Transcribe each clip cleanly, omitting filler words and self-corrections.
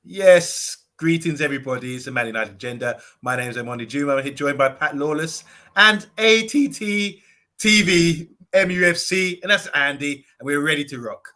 Yes, greetings everybody. It's the Man United Agenda. My name is Emoni Juma. I'm here joined by Pat Lawless and ATT TV MUFC, and that's Andy, and we're ready to rock.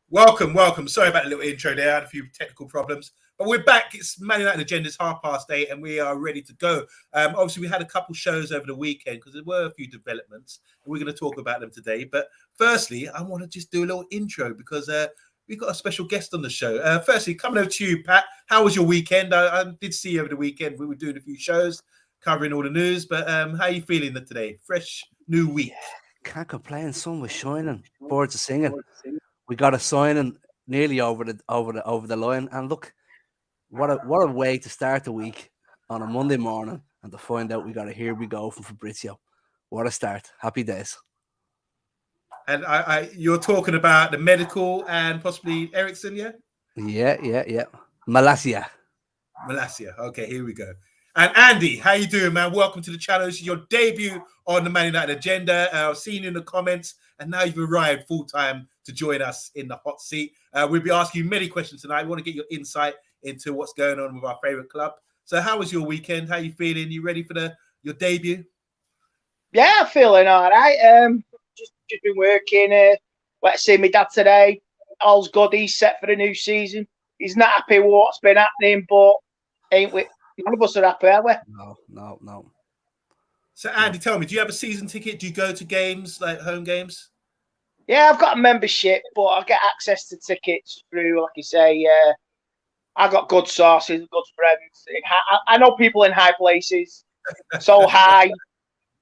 Welcome. Sorry about the little intro there. I had a few technical problems, but we're back. It's Man United Agenda. It's 8:30, and we are ready to go. Obviously, we had a couple shows over the weekend because there were a few developments, and we're going to talk about them today. But firstly, I want to just do a little intro because we've got a special guest on the show. Firstly, coming over to you, Pat. How was your weekend? I did see you over the weekend. We were doing a few shows, covering all the news. But how are you feeling today? Fresh new week. Can't complain. Sun was shining. Birds are singing. We got a signing nearly over the line, and look, what a way to start the week on a Monday morning, and to find out we got a here we go from Fabrizio. What a start! Happy days. And you're talking about the medical and possibly Eriksen, yeah? Yeah. Malacia. Okay, here we go. And Andy, how you doing, man? Welcome to the channel. This is your debut on the Man United Agenda. I've seen you in the comments, and now you've arrived full-time to join us in the hot seat. We'll be asking you many questions tonight. We want to get your insight into what's going on with our favourite club. So how was your weekend? How are you feeling? You ready for your debut? Yeah, I'm feeling all right. Just been working. Went to see my dad today. All's good. He's set for the new season. He's not happy with what's been happening, but ain't we? None of us are happy, are we? No. So, Andy, tell me, do you have a season ticket? Do you go to games, like home games? Yeah, I've got a membership, but I get access to tickets through, like you say, I got good sources, good friends. I know people in high places, so high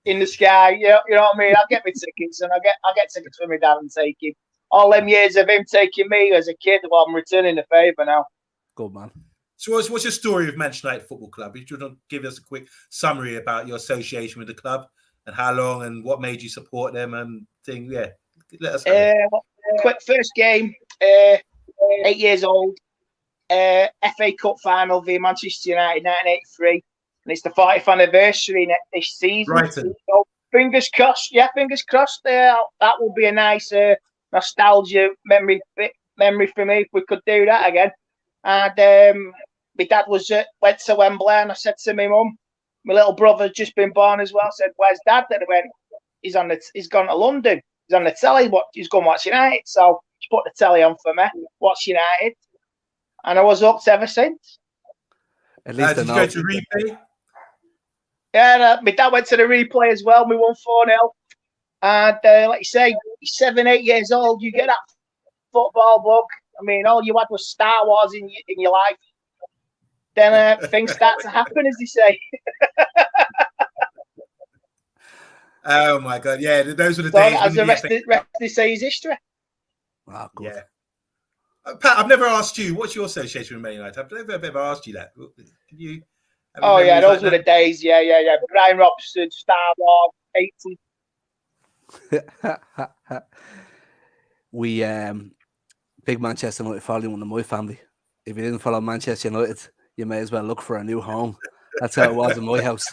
in the sky. You know what I mean? I get my tickets, and I get tickets for my dad and take him. All them years of him taking me as a kid, well, I'm returning the favour now. Good man. So what's your story with Manchester United Football Club? If you want to give us a quick summary about your association with the club and how long and what made you support them and thing, yeah, let us know. Quick first game, 8 years old, FA Cup final via Manchester United, 1983, and it's the 40th anniversary this season. Brighton. So fingers crossed. Yeah, fingers crossed. That will be a nice nostalgia memory for me if we could do that again. And my dad went to Wembley, and I said to my mum, my little brother's just been born as well. I said, "Where's Dad?" And he went, "He's gone to London. He's on the telly. He's going to watch United." So she put the telly on for me, watch United, and I was hooked ever since. At least did you go to replay? Yeah, my dad went to the replay as well. We won 4-0, and like you say, he's 7-8 years old. You get that football bug. I mean, all you had was Star Wars in your life. Then things start to happen, as they say. Oh my God! Yeah, those were the so days. As the rest they say is history. Wow, good. Yeah. Pat, I've never asked you. What's your association with Man United? I've never asked you that. Can you? Oh yeah, those were the days. Yeah. Brian Robson, Star Wars, 80. We big Manchester United following in my family. If you didn't follow Manchester United, you may as well look for a new home. That's how it was in my house.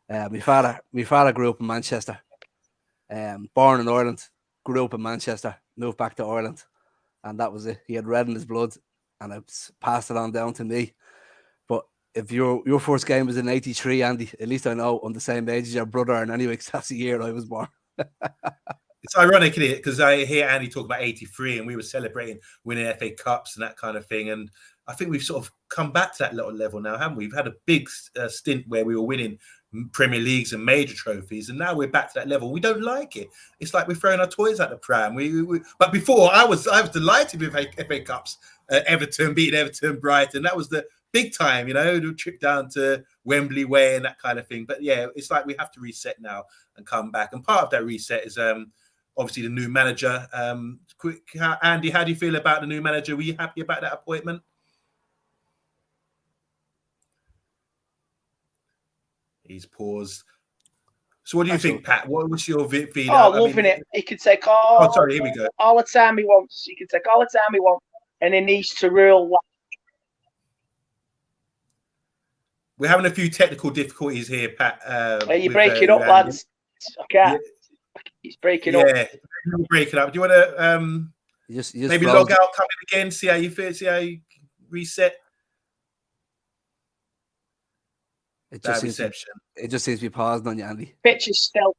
My father grew up in Manchester. Born in Ireland, grew up in Manchester, moved back to Ireland, and that was it. He had red in his blood, and it's passed it on down to me. But if your first game was in '83, Andy, at least I know I'm the same age as your brother, and anyway, that's the year I was born. It's ironic, isn't it? Because I hear Andy talk about '83, and we were celebrating winning FA Cups and that kind of thing. And I think we've sort of come back to that little level now, haven't we? We've had a big stint where we were winning Premier Leagues and major trophies, and now we're back to that level. We don't like it. It's like we're throwing our toys at the pram. But before, I was delighted with FA Cups. Everton beating Everton, Brighton. That was the big time, the trip down to Wembley Way and that kind of thing. But yeah, it's like we have to reset now and come back. And part of that reset is obviously the new manager. Andy, how do you feel about the new manager? Were you happy about that appointment? He's paused. So what do you think, Pat? What's your feeling? Oh, loving it. He can take all the time he wants. He can take all the time he wants. And he needs to rule. We're having a few technical difficulties here, Pat. Are you breaking up, lads? Okay. It's breaking up. Yeah, breaking up. Do you want to You just maybe log out, come in again, see how you feel, see how you reset? It just seems to be paused on you, Andy. Pitch is still.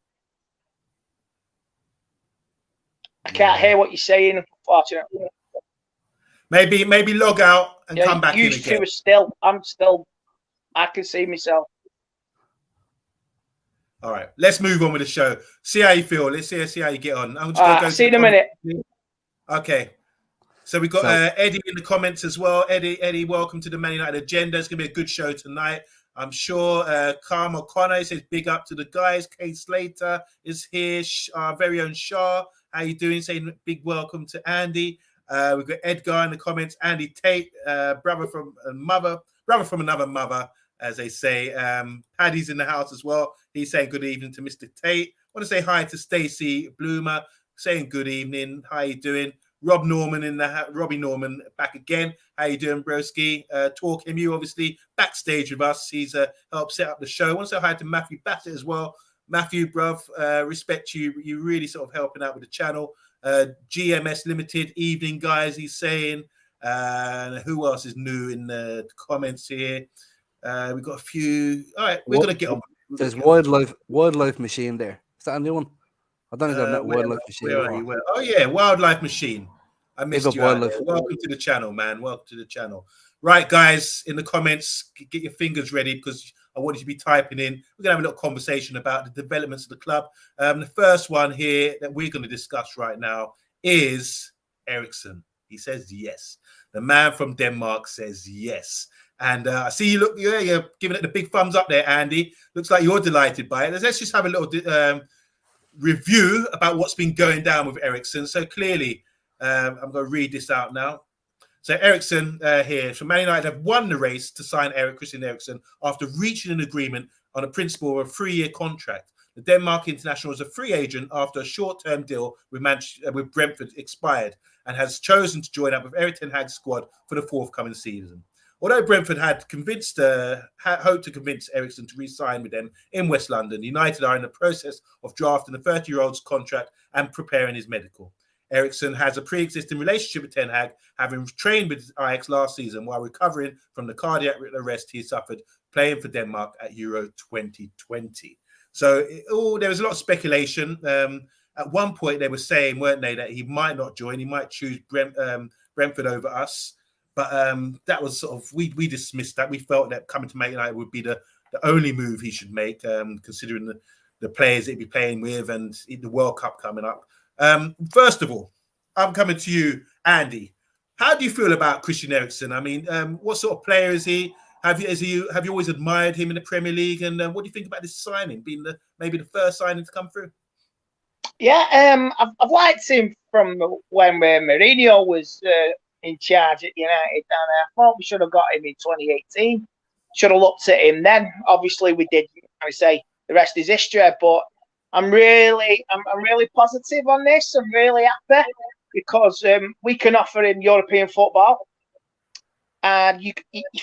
I can't hear what you're saying, unfortunately. Maybe log out and come back in again. You two are still. I'm still. I can see myself. All right, let's move on with the show. See how you feel. Let's see how you get on. I'm just gonna go see you in a minute. Okay. So we got Eddie in the comments as well. Eddie, welcome to the Man United Agenda. It's gonna be a good show tonight, I'm sure. Karma Connor says big up to the guys. Kate Slater is here. Our very own Shah, how you doing? Saying big welcome to Andy. We've got Edgar in the comments. Andy Tate, brother from another mother, as they say. Paddy's in the house as well. He's saying good evening to Mr. Tate. I want to say hi to Stacey Bloomer, saying good evening. How you doing? Robbie Norman back again. How you doing, broski? Talk him, you obviously backstage with us. He's helped set up the show. I want to say hi to Matthew Bassett as well. Matthew, bruv, respect you. You really sort of helping out with the channel. GMS Limited, evening, guys, he's saying. Who else is new in the comments here? We've got a few. All right, we're going to get on. There's Wildlife Machine there. Is that a new one? I don't think I've met Wildlife Machine. Where are you? Oh, yeah, Wildlife Machine. I missed you. Welcome to the channel, man. Welcome to the channel. Right, guys, in the comments, get your fingers ready because I want you to be typing in. We're going to have a little conversation about the developments of the club. The first one here that we're going to discuss right now is Eriksen. He says yes. The man from Denmark says yes. And I see you look, you're giving it the big thumbs up there, Andy. Looks like you're delighted by it. Let's just have a little review about what's been going down with Eriksen. So clearly, I'm going to read this out now. So Eriksen here, so Man United have won the race to sign Christian Eriksen after reaching an agreement on a principle of a 3-year contract. The Denmark international is a free agent after a short-term deal with Brentford expired and has chosen to join up with Erik ten Hag's squad for the forthcoming season. Although Brentford had hoped to convince Eriksen to re-sign with them in West London, United are in the process of drafting the 30-year-old's contract and preparing his medical. Eriksen has a pre-existing relationship with Ten Hag, having trained with Ajax last season while recovering from the cardiac arrest he suffered playing for Denmark at Euro 2020. So there was a lot of speculation. At one point, they were saying, weren't they, that he might not join. He might choose Brentford over us. But that was sort of, we dismissed that. We felt that coming to Man United would be the only move he should make, considering the players he'd be playing with and the World Cup coming up. First of all, I'm coming to you, Andy. How do you feel about Christian Eriksen? I mean, what sort of player is he? Have you always admired him in the Premier League? And what do you think about this signing, being maybe the first signing to come through? Yeah, I've liked him from when Mourinho was in charge at United. And I thought we should have got him in 2018. Should have looked at him then. Obviously, we did. I say the rest is history. But I'm really positive on this. I'm really happy because we can offer him European football, and you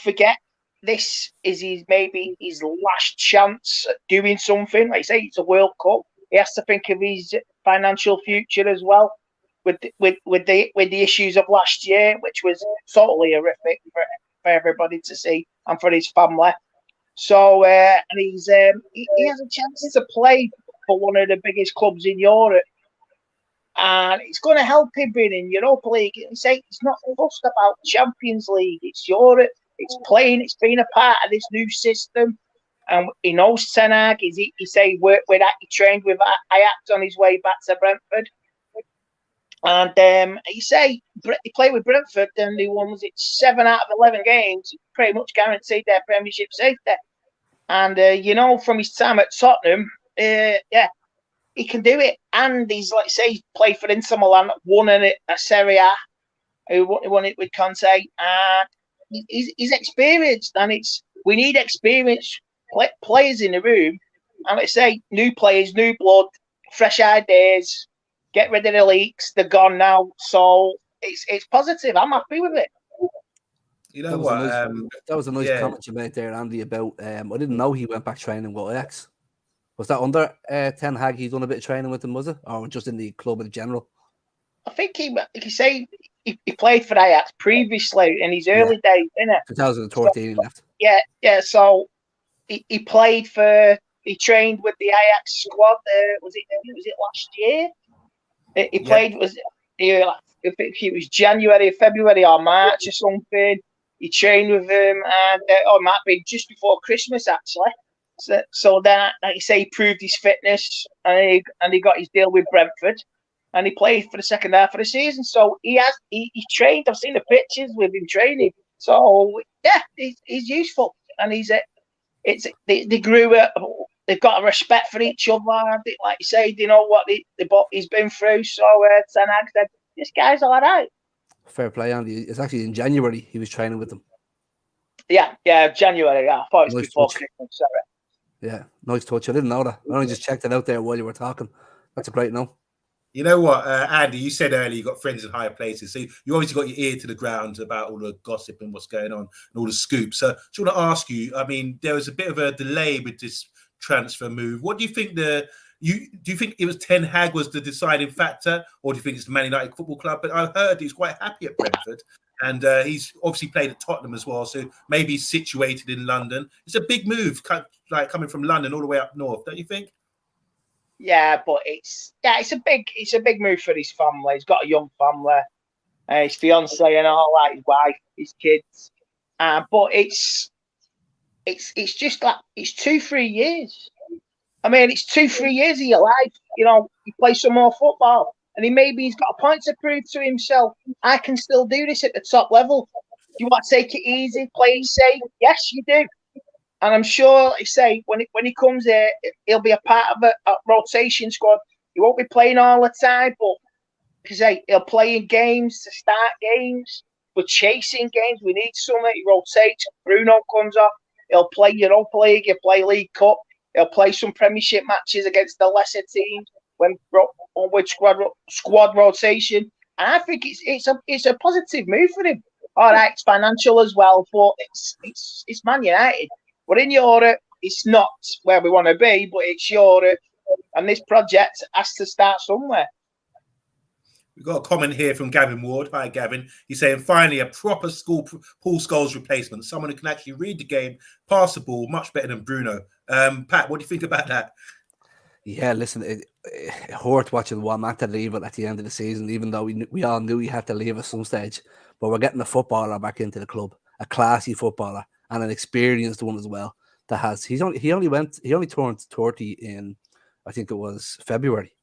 forget this is maybe his last chance at doing something. Like I say, it's a World Cup. He has to think of his financial future as well, with the issues of last year, which was totally horrific for everybody to see and for his family. So and he has a chance to play for one of the biggest clubs in Europe, and it's going to help him being in Europa League. It's not just about Champions League; it's Europe. It's playing. It's being a part of this new system. And he knows Ten Hag. He trained with Ajax on his way back to Brentford. And he played with Brentford and he won 7 out of 11 games. Pretty much guaranteed their Premiership safety. And from his time at Tottenham, he can do it. And he's he played for Inter Milan, won a Serie A. He won it with Conte, and he's experienced. And we need experienced players in the room, and new players, new blood, fresh ideas. Get rid of the leaks; they're gone now. So it's positive. I'm happy with it. You know what? That was a nice yeah. comment you made there, Andy, about I didn't know he went back training with Ajax. Was that under Ten Hag? He's done a bit of training with them, was it? Or just in the club in general? I think he played for Ajax previously in his early days, didn't it? 2014 he left. Yeah. So he played he trained with the Ajax squad. Was it last year? He played, I think it was January, February, or March or something. He trained with him, and it might be just before Christmas actually. So then, like you say, he proved his fitness, and he got his deal with Brentford, and he played for the second half of the season. So he trained. I've seen the pictures with him training. So yeah, he's useful, and they grew up. They've got a respect for each other. Like you say, they know what he's been through. So Ten Hag said, this guy's all right. Fair play, Andy. It's actually in January he was training with them. Yeah, January. Yeah, I thought it was before Christmas. Sorry. Yeah, nice touch. I didn't know that. I only just checked it out there while you were talking. That's a great know. You know what, Andy, you said earlier you got friends in higher places. So you obviously got your ear to the ground about all the gossip and what's going on and all the scoops. So I just want to ask you, I mean, there was a bit of a delay with this transfer move. What do you think do you think it was Ten Hag was the deciding factor, or do you think it's the Man United Football Club? But I heard he's quite happy at Brentford, and he's obviously played at Tottenham as well, so maybe he's situated in London. It's a big move, like coming from London all the way up north, don't you think? Yeah, but it's a big move for his family. He's got a young family, his fiance and all that, his wife, his kids. But it's just like it's 2-3 years. I mean, it's 2-3 years of your life. You know, you play some more football, and he's got a point to prove to himself. I can still do this at the top level. Do you want to take it easy, play safe? Yes, you do. And I'm sure, like I say, when he comes here, he'll be a part of a rotation squad. He won't be playing all the time, but because he'll play in games to start games. We're chasing games. We need someone. He rotates. Bruno comes off. He'll play Europa League. He'll play League Cup. He'll play some Premiership matches against the lesser teams with squad rotation. And I think it's a positive move for him. All right, it's financial as well, but it's Man United. We're in Europe. It's not where we want to be, but it's Europe. And this project has to start somewhere. We've got a comment here from Gavin Ward. Hi, Gavin. He's saying, finally, a proper Paul Scholes replacement. Someone who can actually read the game, pass the ball, much better than Bruno. Pat, what do you think about that? Yeah, listen, it hurt watching Wamatta leave it at the end of the season, even though we all knew he had to leave at some stage. But we're getting a footballer back into the club, a classy footballer, and an experienced one as well. He only turned 30 in, I think it was February.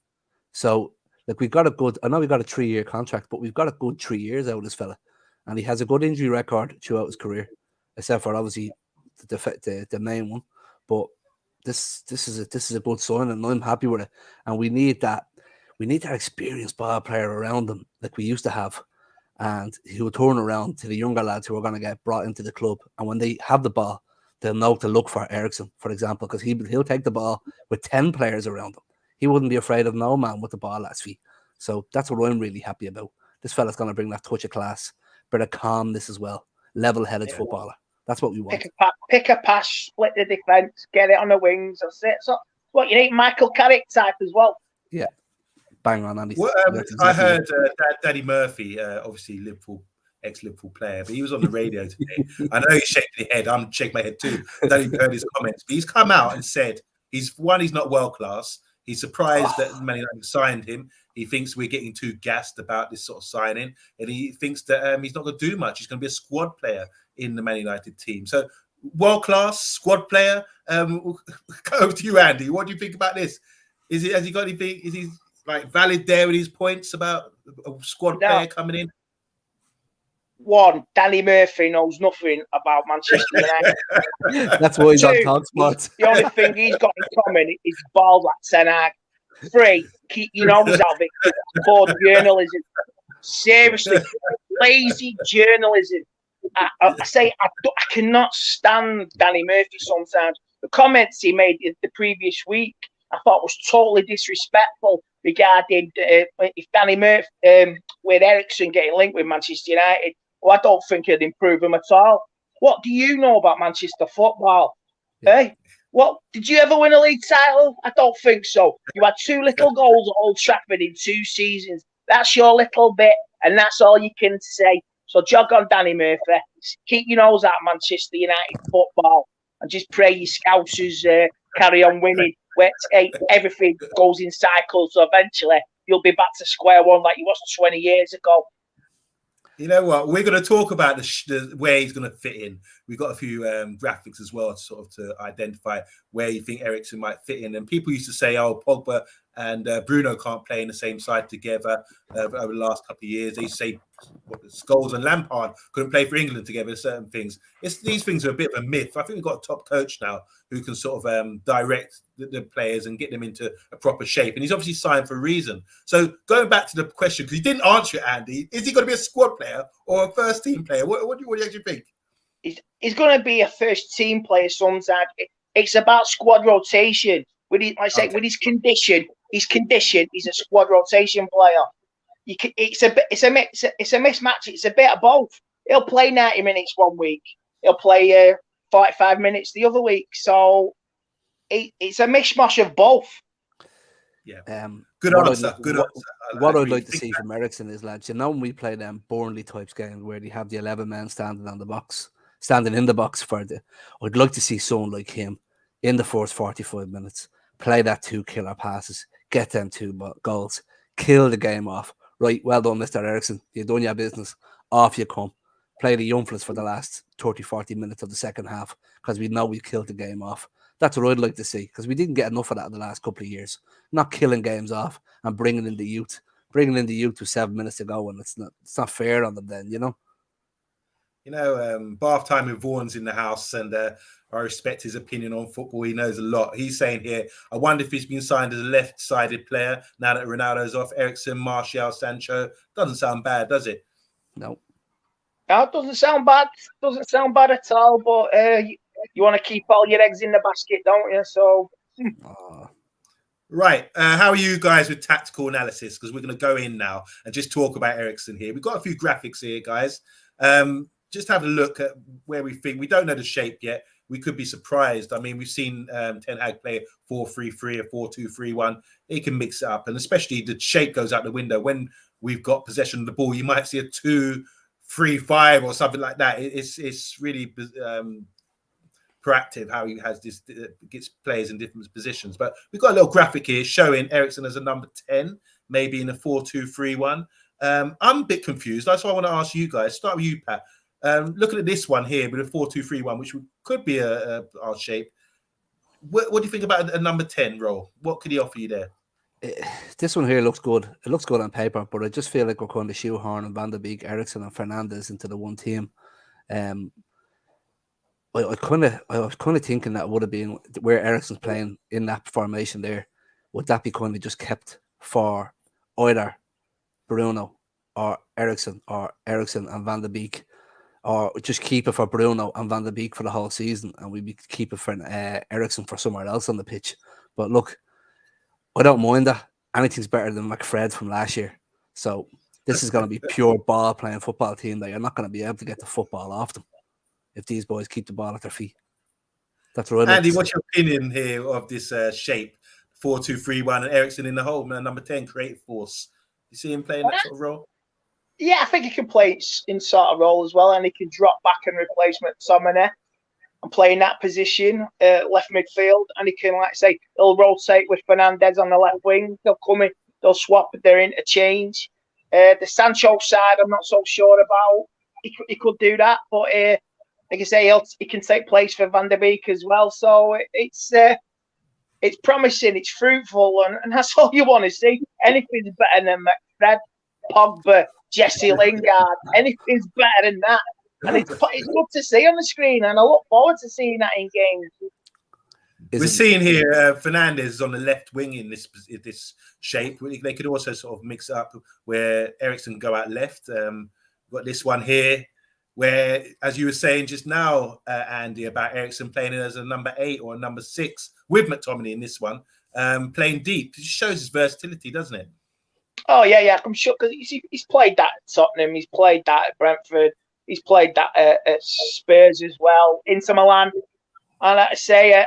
So like I know we got a 3-year contract, but we've got a good 3 years out of this fella, and he has a good injury record throughout his career, except for obviously the main one. But this is a good sign, and I'm happy with it. And we need that experienced ball player around them like we used to have. And he will turn around to the younger lads who are going to get brought into the club. And when they have the ball, they'll know to look for Eriksen, for example, because he'll take the ball with 10 players around him. He wouldn't be afraid of no man with the ball at his feet. So that's what I'm really happy about. This fella's going to bring that touch of class, bit of calmness as well, level-headed footballer. That's what we want. Pick a pass, split the defence, get it on the wings. That's it. So what you need, Michael Carrick type as well. Yeah. Bang on, Andy. Well, I heard Danny Murphy, obviously ex-Liverpool player, but he was on the radio today. I know he's shaking his head. I'm shaking my head too. I don't even heard his comments, but he's come out and said he's not world class. He's surprised that Man United signed him. He thinks we're getting too gassed about this sort of signing, and he thinks that he's not going to do much. He's going to be a squad player in the Man United team. So world class squad player. Go over to you, Andy. What do you think about this? Has he got anything? Is he like valid there with his points about a squad player coming in? One, Danny Murphy knows nothing about Manchester United. That's why he's on TalkSport. The only thing he's got in common is balls like Ten Hag. 3, keep your nose out of it. Poor journalism. Seriously, lazy journalism. I cannot stand Danny Murphy sometimes. The comments he made the previous week, I thought was totally disrespectful regarding if Danny Murphy with Eriksen getting linked with Manchester United. I don't think it'd improve him at all. What do you know about Manchester football? Yeah. Hey, what did you ever win a league title? I don't think so. You had 2 little goals at Old Trafford in 2 seasons. That's your little bit, and that's all you can say. So jog on, Danny Murphy. Keep your nose out of Manchester United football, and just pray your Scousers carry on winning. Where everything goes in cycles, so eventually you'll be back to square one like you was 20 years ago. You know what? We're going to talk about the where he's going to fit in. We've got a few graphics as well, sort of to identify where you think Eriksen might fit in. And people used to say, "Oh, Pogba and Bruno can't play in the same side together." Over the last couple of years, they used to say Scholes and Lampard couldn't play for England together. Certain things. These things are a bit of a myth. I think we've got a top coach now who can sort of direct the players and get them into a proper shape. And he's obviously signed for a reason. So going back to the question, because he didn't answer it, Andy, is he going to be a squad player or a first team player? What do you actually think? He's going to be a first team player sometime. It's about squad rotation. With his condition, he's a squad rotation player. It's a mismatch. It's a bit of both. He'll play 90 minutes one week. He'll play 45 minutes the other week. So it's a mishmash of both. Yeah. Good answer. What I'd like to see from Eriksen is, lads, when we play them Burnley types games where they have the 11 men standing in the box I'd like to see someone like him in the first 45 minutes play that 2 killer passes, get them 2 goals, kill the game off. Right, well done, Mr. Eriksen. You've done your business. Off you come. Play the young fellas for the last 30, 40 minutes of the second half because we know we've killed the game off. That's what I'd like to see because we didn't get enough of that in the last couple of years. Not killing games off and bringing in the youth with 7 minutes to go, and it's not fair on them then, Bath time with Vaughan's in the house, and I respect his opinion on football. He knows a lot. He's saying here, I wonder if he's been signed as a left-sided player now that Ronaldo's off. Eriksen, Martial, Sancho. Doesn't sound bad, does it? No. No, it doesn't sound bad. Doesn't sound bad at all, but you want to keep all your eggs in the basket, don't you? So... Right. How are you guys with tactical analysis? Because we're going to go in now and just talk about Eriksen here. We've got a few graphics here, guys. Just have a look at where we think. We don't know the shape yet. We could be surprised. I mean, we've seen Ten Hag play 4-3-3 or 4-2-3-1. He can mix it up, and especially the shape goes out the window. When we've got possession of the ball, you might see a 2-3-5 or something like that. It's really proactive how he has this, gets players in different positions. But we've got a little graphic here showing Eriksen as a number 10, maybe in a 4-2-3-1. I'm a bit confused. That's why I want to ask you guys. Start with you, Pat. Looking at this one here with a 4-2-3-1, which could be our shape. What do you think about a number 10 role? What could he offer you there? This one here looks good. It looks good on paper, but I just feel like we're going to shoehorn Van de Beek, Eriksen, and Fernandes into the one team. I was kind of thinking that would have been where Eriksen's playing in that formation there. Would that be kind of just kept for either Bruno or Eriksen and Van de Beek, or just keep it for Bruno and Van de Beek for the whole season, and we keep it for Eriksen for somewhere else on the pitch? But look, I don't mind that. Anything's better than McFred from last year. So this is going to be pure ball playing football team that you're not going to be able to get the football off them if these boys keep the ball at their feet. That's right. Andy, what's your opinion here of this shape? 4-2-3-1 and Eriksen in the hole, and number 10, creative force. You see him playing that sort of role? Yeah, I think he can play in sort of role as well, and he can drop back and replace McTominay and play in that position, left midfield, and he can, like I say, he'll rotate with Fernandes on the left wing. They'll come in, they'll swap their interchange. The Sancho side, I'm not so sure about. He could do that, but like I say, he can take place for Van de Beek as well. So it's promising, it's fruitful, and that's all you want to see. Anything's better than McFred, Pogba, Jesse Lingard. Anything's better than that. And it's good to see on the screen, and I look forward to seeing that in games. We're seeing here Fernandes is on the left wing in this shape. They could also sort of mix it up where Eriksen go out left. Got this one here where, as you were saying just now, Andy, about Eriksen playing as a number 8 or a number 6 with McTominay in this one, playing deep. It just shows his versatility, doesn't it? Oh, yeah. I'm sure because he's played that at Tottenham. He's played that at Brentford. He's played that at Spurs as well, Inter Milan. And like I say,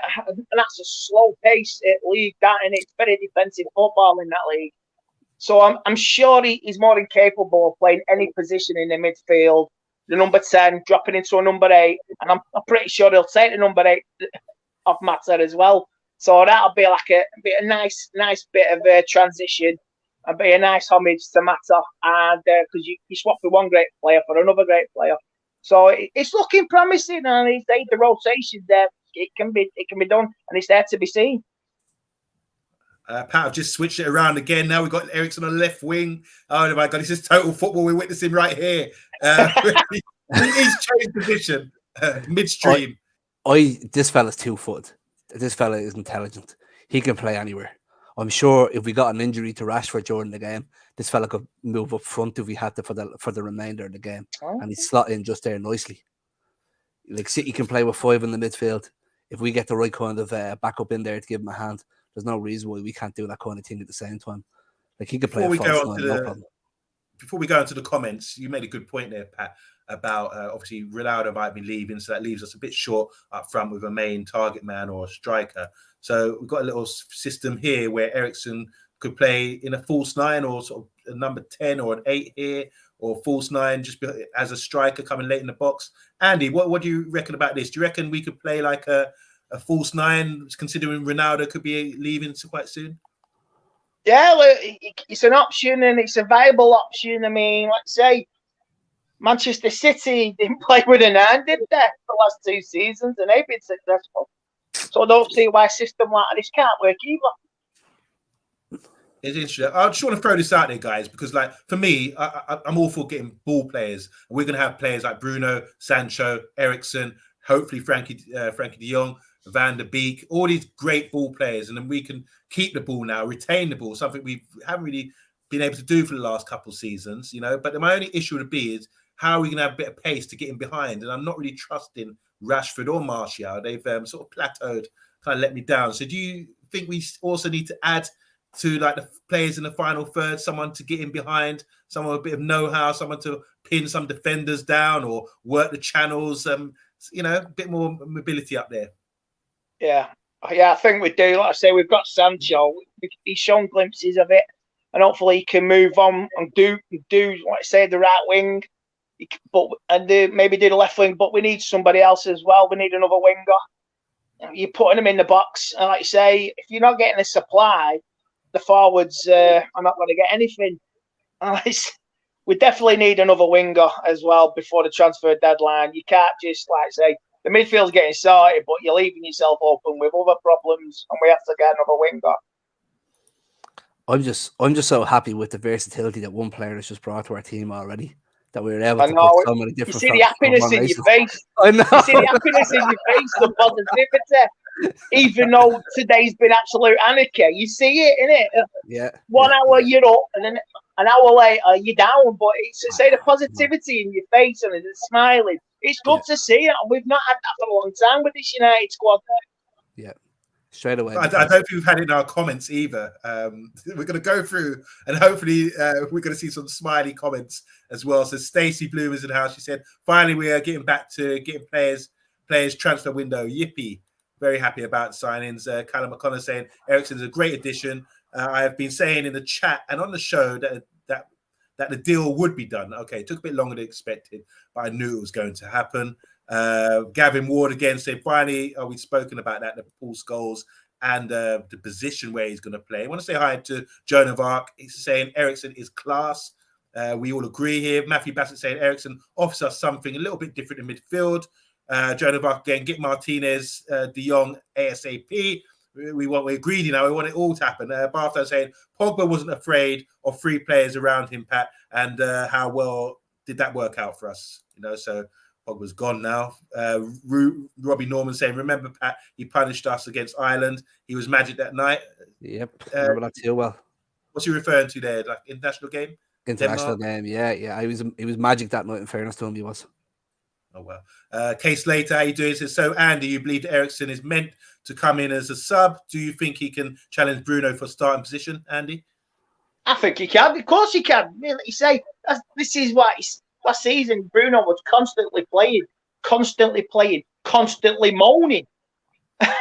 that's a slow pace league, that, and it's very defensive football in that league. So I'm sure he's more than capable of playing any position in the midfield. The number 10, dropping into a number 8, and I'm pretty sure he'll take the number 8 off Mata as well. So that'll be like a nice bit of a transition, and be a nice homage to Mata, and because you swap with one great player for another great player. So it's looking promising, and he's the rotation there. It can be done, and it's there to be seen. Pat, I've just switched it around again. Now we've got Eriksen on the left wing. Oh my God, this is total football we're witnessing right here. He's changed position midstream. This fella's 2-footed. This fella is intelligent. He can play anywhere. I'm sure if we got an injury to Rashford during the game, this fella could move up front if we had to for the remainder of the game, and he'd slot in just there nicely. Like City can play with 5 in the midfield. If we get the right kind of backup in there to give him a hand, there's no reason why we can't do that kind of thing at the same time. Like he could play Before we go into the comments, you made a good point there, Pat, about obviously Ronaldo might be leaving, so that leaves us a bit short up front with a main target man or a striker. So we've got a little system here where Eriksen could play in a false 9 or sort of a number 10 or an 8 here, or false 9 just as a striker coming late in the box. Andy, what do you reckon about this? Do you reckon we could play like a false 9, considering Ronaldo could be leaving quite soon? Yeah, it's an option, and it's a viable option. I mean, let's say Manchester City didn't play with a 9, did they, for the last 2 seasons, and they've been successful. So I don't see why a system like this can't work either. It's interesting. I just want to throw this out there, guys, because, like, for me, I'm all for getting ball players. We're going to have players like Bruno, Sancho, Eriksen, hopefully Frenkie de Jong, Van der Beek, all these great ball players, and then we can keep the ball now, retain the ball, something we haven't really been able to do for the last couple of seasons, you know. But my only issue would be is how are we going to have a bit of pace to get in behind? And I'm not really trusting Rashford or Martial. They've sort of plateaued, kind of let me down. So do you think we also need to add to, like, the players in the final third, someone to get in behind, someone with a bit of know-how, someone to pin some defenders down or work the channels, you know, a bit more mobility up there? Yeah, I think we do. Like I say, we've got Sancho. He's shown glimpses of it, and hopefully he can move on and do like I say, the right wing, maybe do the left wing. But we need somebody else as well. We need another winger. You're putting them in the box, and like I say, if you're not getting a supply, the forwards are not going to get anything. We definitely need another winger as well before the transfer deadline. You can't just, like I say, the midfield's getting sorted, but you're leaving yourself open with other problems, and we have to get another winger. I'm just so happy with the versatility that one player has just brought to our team already. That we were able to put so many different. You see the happiness in your face. I know. You see the happiness in your face, the positivity. Even though today's been absolute anarchy, you see it, innit? Yeah. 1 hour you're up, and then an hour later you're down. But it's to say the positivity in your face and it's smiling. It's good to see it. We've not had that for a long time with this United squad. Yeah. Straight away. I don't think we've had it in our comments either. We're going to go through, and hopefully we're going to see some smiley comments as well. So Stacey Bloom is in the house. She said, finally, we are getting back to getting players transfer window. Yippee. Very happy about signings. Callum McConnell saying Eriksen is a great addition. I have been saying in the chat and on the show that the deal would be done. Okay, it took a bit longer than expected, but I knew it was going to happen. Gavin Ward again saying, finally, we've spoken about that, the Paul Scholes and the position where he's going to play. I want to say hi to Joan of Arc. He's saying Eriksen is class. We all agree here. Matthew Bassett saying Eriksen offers us something a little bit different in midfield. Joan of Arc again, get Martinez, De Jong ASAP. We're greedy now. We want it all to happen. Bartha saying Pogba wasn't afraid of 3 players around him, Pat, and how well did that work out for us? You know, so Pogba's gone now. Robbie Norman saying, remember, Pat, he punished us against Ireland. He was magic that night. Yep, remember that too well. What's he referring to there? Like international game? International game, yeah. He was magic that night. In fairness to him, he was. Oh, well. Case later, how you doing? Says, so, Andy, you believe that Eriksen is meant to come in as a sub? Do you think he can challenge Bruno for starting position, Andy? I think he can. Of course he can. You say this is what last season, Bruno was constantly playing, constantly moaning.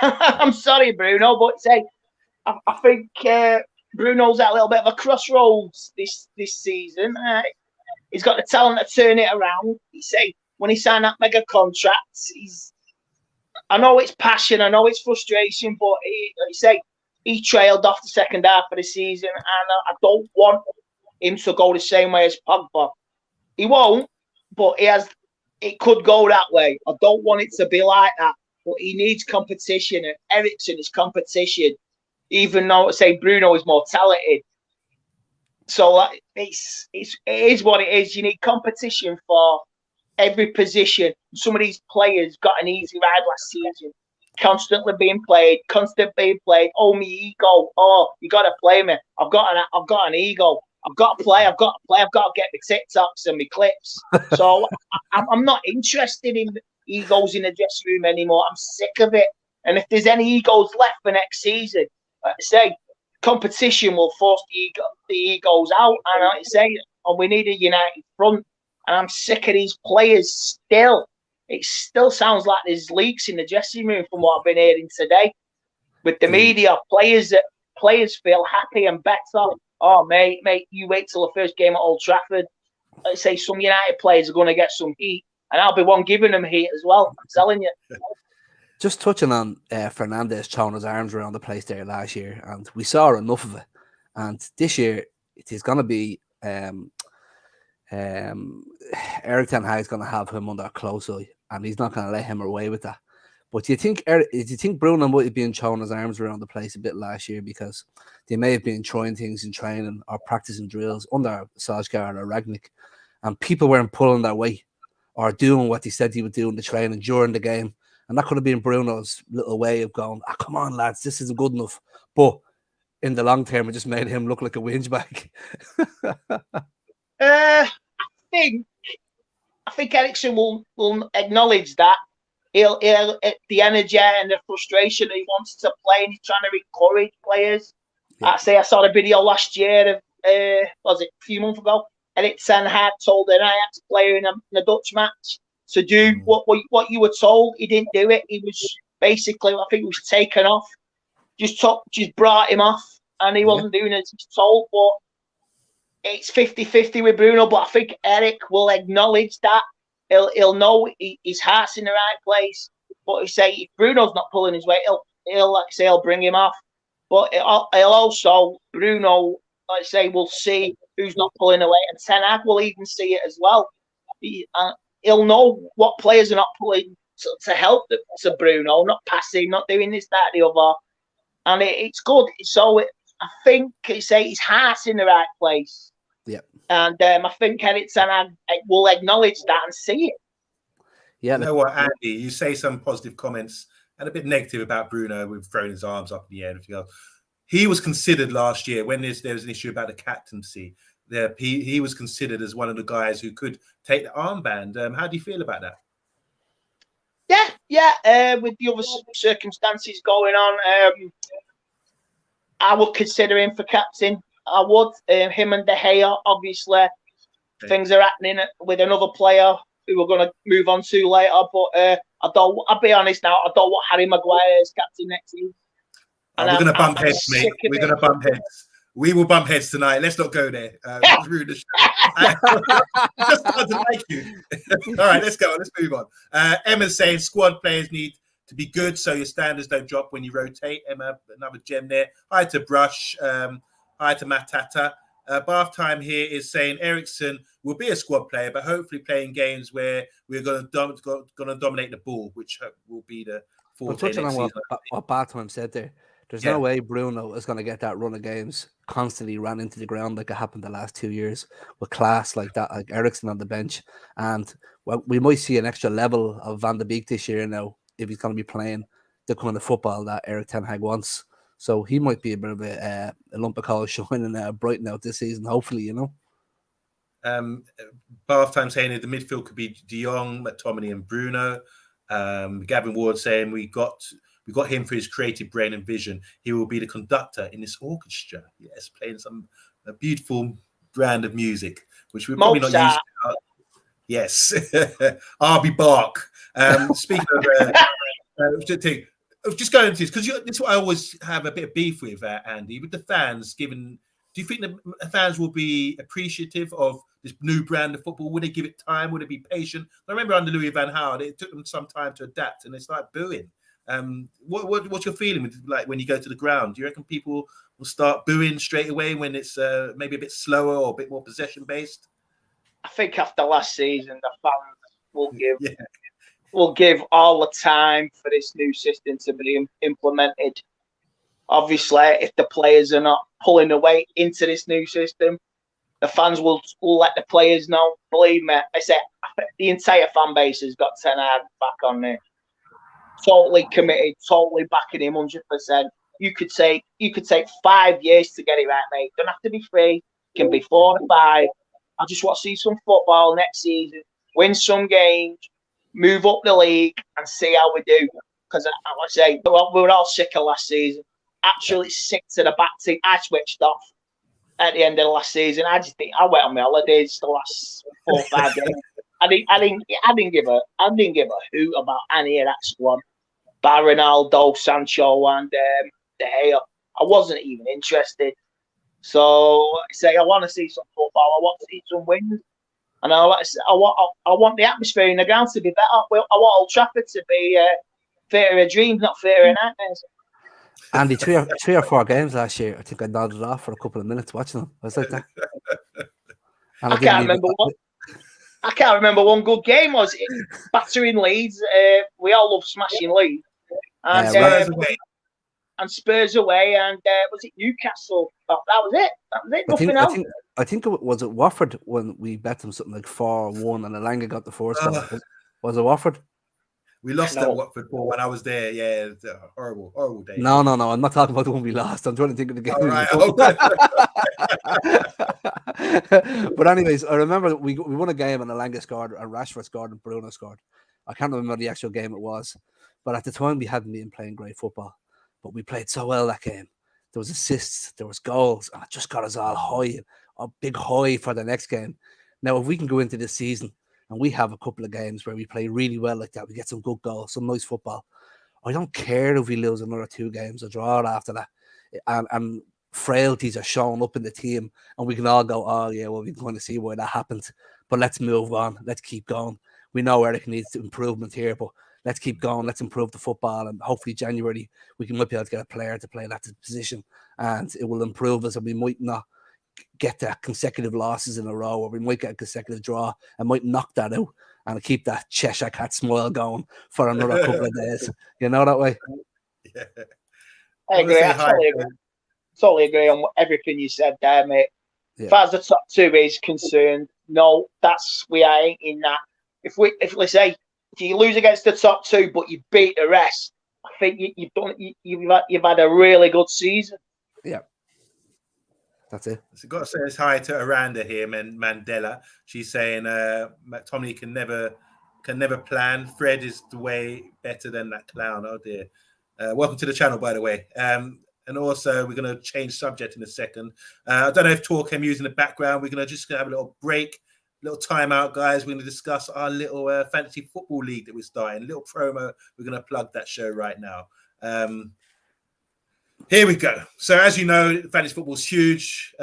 I'm sorry, Bruno, but say I think Bruno's at a little bit of a crossroads this season. He's got the talent to turn it around. He say when he signed that mega contract, I know it's passion, I know it's frustration, but he trailed off the second half of the season, and I don't want him to go the same way as Pogba. He won't, but it could go that way. I don't want it to be like that, but he needs competition, and Eriksen is competition, even though, say, Bruno is more talented. So it is what it is. You need competition for every position. Some of these players got an easy ride last season, constantly being played. Oh, me ego. Oh, you got to play me. I've got an ego. I've got to play. I've got to get my TikToks and my clips. So I'm not interested in egos in the dressing room anymore. I'm sick of it. And if there's any egos left for next season, like I say, competition will force the egos out. And like I say, we need a united front. And I'm sick of these players still. It still sounds like there's leaks in the dressing room from what I've been hearing today. With the media, players feel happy and better. Oh, mate, you wait till the first game at Old Trafford. Let's say some United players are going to get some heat. And I'll be one giving them heat as well. I'm telling you. Just touching on Fernandes throwing his arms around the place there last year, and we saw enough of it. And this year, it is going to be Erik ten Hag is going to have him under a close eye, and he's not going to let him away with that. But do you think Bruno might have been throwing his arms around the place a bit last year because they may have been trying things in training or practicing drills under Solskjaer or Ragnick, and people weren't pulling their weight or doing what he said he would do in the training during the game? And that could have been Bruno's little way of going, come on, lads, this isn't good enough. But in the long term, it just made him look like a whinge bag. I think Eriksen will acknowledge that. He'll the energy and the frustration he wants to play, and he's trying to encourage players. Yeah. I saw a video last year of was it a few months ago? Erik ten Hag told an Ajax player in a Dutch match to do what you were told. He didn't do it. He was basically, I think he was taken off. Just brought him off, and he wasn't doing as he's told. But it's 50-50 with Bruno. But I think Eric will acknowledge that. He'll know his heart's in the right place. But he say if Bruno's not pulling his weight, he'll bring him off. But he'll also, Bruno, like I say, will see who's not pulling away, and Ten Hag will even see it as well. He'll know what players are not pulling to help to Bruno, not passing, not doing this, that, the other. And it's good. So I think his heart's in the right place. Yeah. And I think Erik ten Hag will acknowledge that and see it. Yeah. You know what, Andy? You say some positive comments and a bit negative about Bruno with throwing his arms up in the air and everything else. He was considered last year when there was an issue about the captaincy. He was considered as one of the guys who could take the armband. How do you feel about that? Yeah. With the other circumstances going on, I would consider him for captain. I would. Him and De Gea, obviously, things are happening with another player who we're going to move on to later. But I'll be honest now, I don't want Harry Maguire as captain next season. We're going to bump heads, mate. We're going to bump heads. We will bump heads tonight. Let's not go there. Ruin the show. Just doesn't like you. All right, let's go. Let's move on. Emma's saying squad players need to be good so your standards don't drop when you rotate. Emma, another gem there. Hi to Brush. Hi to Matata. Bath Time here is saying Eriksen will be a squad player, but hopefully playing games where we're going to dominate the ball, which will be the forte next season. What Bath Time said there. There's no way Bruno is going to get that run of games constantly ran into the ground like it happened the last 2 years with class like that, like Eriksen on the bench. And we might see an extra level of Van de Beek this year now if he's going to be playing the kind of football that Erik ten Hag wants. So he might be a bit of a lump of coal shining brighten out this season, hopefully, you know. Bath Time saying the midfield could be De Jong, McTominay and Bruno. Gavin Ward saying we got him for his creative brain and vision. He will be the conductor in this orchestra. Yes, playing some beautiful brand of music, which we're probably not used to. Yes, RB Bark. Speaking of just going into this, because this is what I always have a bit of beef with, Andy, with the fans. Do you think the fans will be appreciative of this new brand of football? Would they give it time? Would they be patient? I remember under Louis van Gaal, it took them some time to adapt, and they started booing. What's your feeling with, like, when you go to the ground? Do you reckon people will start booing straight away when it's maybe a bit slower or a bit more possession based? I think after last season, the fans will give all the time for this new system to be implemented. Obviously, if the players are not pulling away into this new system, the fans will let the players know. Believe me, I say the entire fan base has got Ten Hag back on there. Totally committed, totally backing him 100%. You could take 5 years to get it right, mate. Don't have to be 3, it can be 4 or 5. I just want to see some football next season, win some games, move up the league, and see how we do. Because, I say, we were all sick of last season. Actually sick to the back team. I switched off at the end of the last season. I went on my holidays the last 4 or 5 games. I didn't give a hoot about any of that squad. Bar Ronaldo, Sancho, and De Gea. I wasn't even interested. So I say I want to see some football. I want to see some wins, and I want the atmosphere in the ground to be better. I want Old Trafford to be theatre of dreams, not theatre of nightmares. Andy, 3 or 4 games last year, I think I nodded off for a couple of minutes watching them. I was like that. And I can't remember one good game. Was it battering Leeds? We all love smashing Leeds. And Spurs away, and was it Newcastle? That was it. Nothing else. I think it was Watford when we bet them something like 4-1, and Elanga got the first goal. Was it Watford? We lost at Watford when I was there. Yeah, it's a horrible day. No. I'm not talking about the one we lost. I'm trying to think of the game. All right. But anyways, I remember we won a game and Elanga scored, and Rashford scored, and Bruno scored. I can't remember the actual game it was, but at the time we hadn't been playing great football, but we played so well that game. There was assists, there was goals, and it just got us all high, a big high for the next game. Now, if we can go into this season and we have a couple of games where we play really well like that, we get some good goals, some nice football, I don't care if we lose another 2 games or draw after that, and frailties are showing up in the team, and we can all go, oh yeah, well, we're going to see why that happened, but let's move on, let's keep going. We know Eric needs improvement here, but let's keep going, let's improve the football, and hopefully January we might be able to get a player to play in that position, and it will improve us, and we might not get that consecutive losses in a row, or we might get a consecutive draw and might knock that out and keep that Cheshire Cat smile going for another couple of days. You know that way? Yeah. I agree. Totally agree on everything you said there, mate. Yeah. As far as the top 2 is concerned, no, we ain't in that. If you lose against the top 2 but you beat the rest, I think you've had a really good season. Yeah. That's it. So got to say hi to Aranda here, Mandela. She's saying Tommy can never plan. Fred is the way better than that clown. Oh dear. Welcome to the channel, by the way. And also we're going to change subject in a second. I don't know if talk I'm using the background. We're going to have a little break, little timeout, guys. We're going to discuss our little fantasy football league that we're starting. Little promo. We're going to plug that show right now. Here we go. So as you know, fantasy football is huge.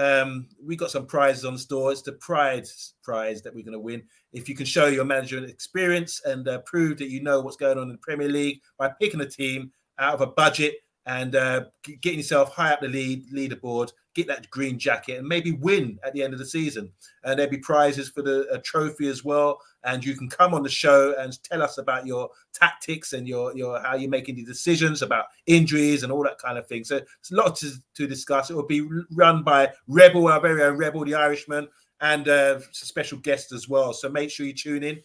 We got some prizes on the store. It's the prize that we're going to win. If you can show your managerial experience and prove that you know what's going on in the Premier League by picking a team out of a budget and getting yourself high up the leaderboard, get that green jacket, and maybe win at the end of the season. And there'll be prizes for the trophy as well. And you can come on the show and tell us about your tactics and your how you're making the decisions about injuries and all that kind of thing. So it's a lot to discuss. It will be run by Rebel, our very own Rebel, the Irishman, and special guests as well. So make sure you tune in.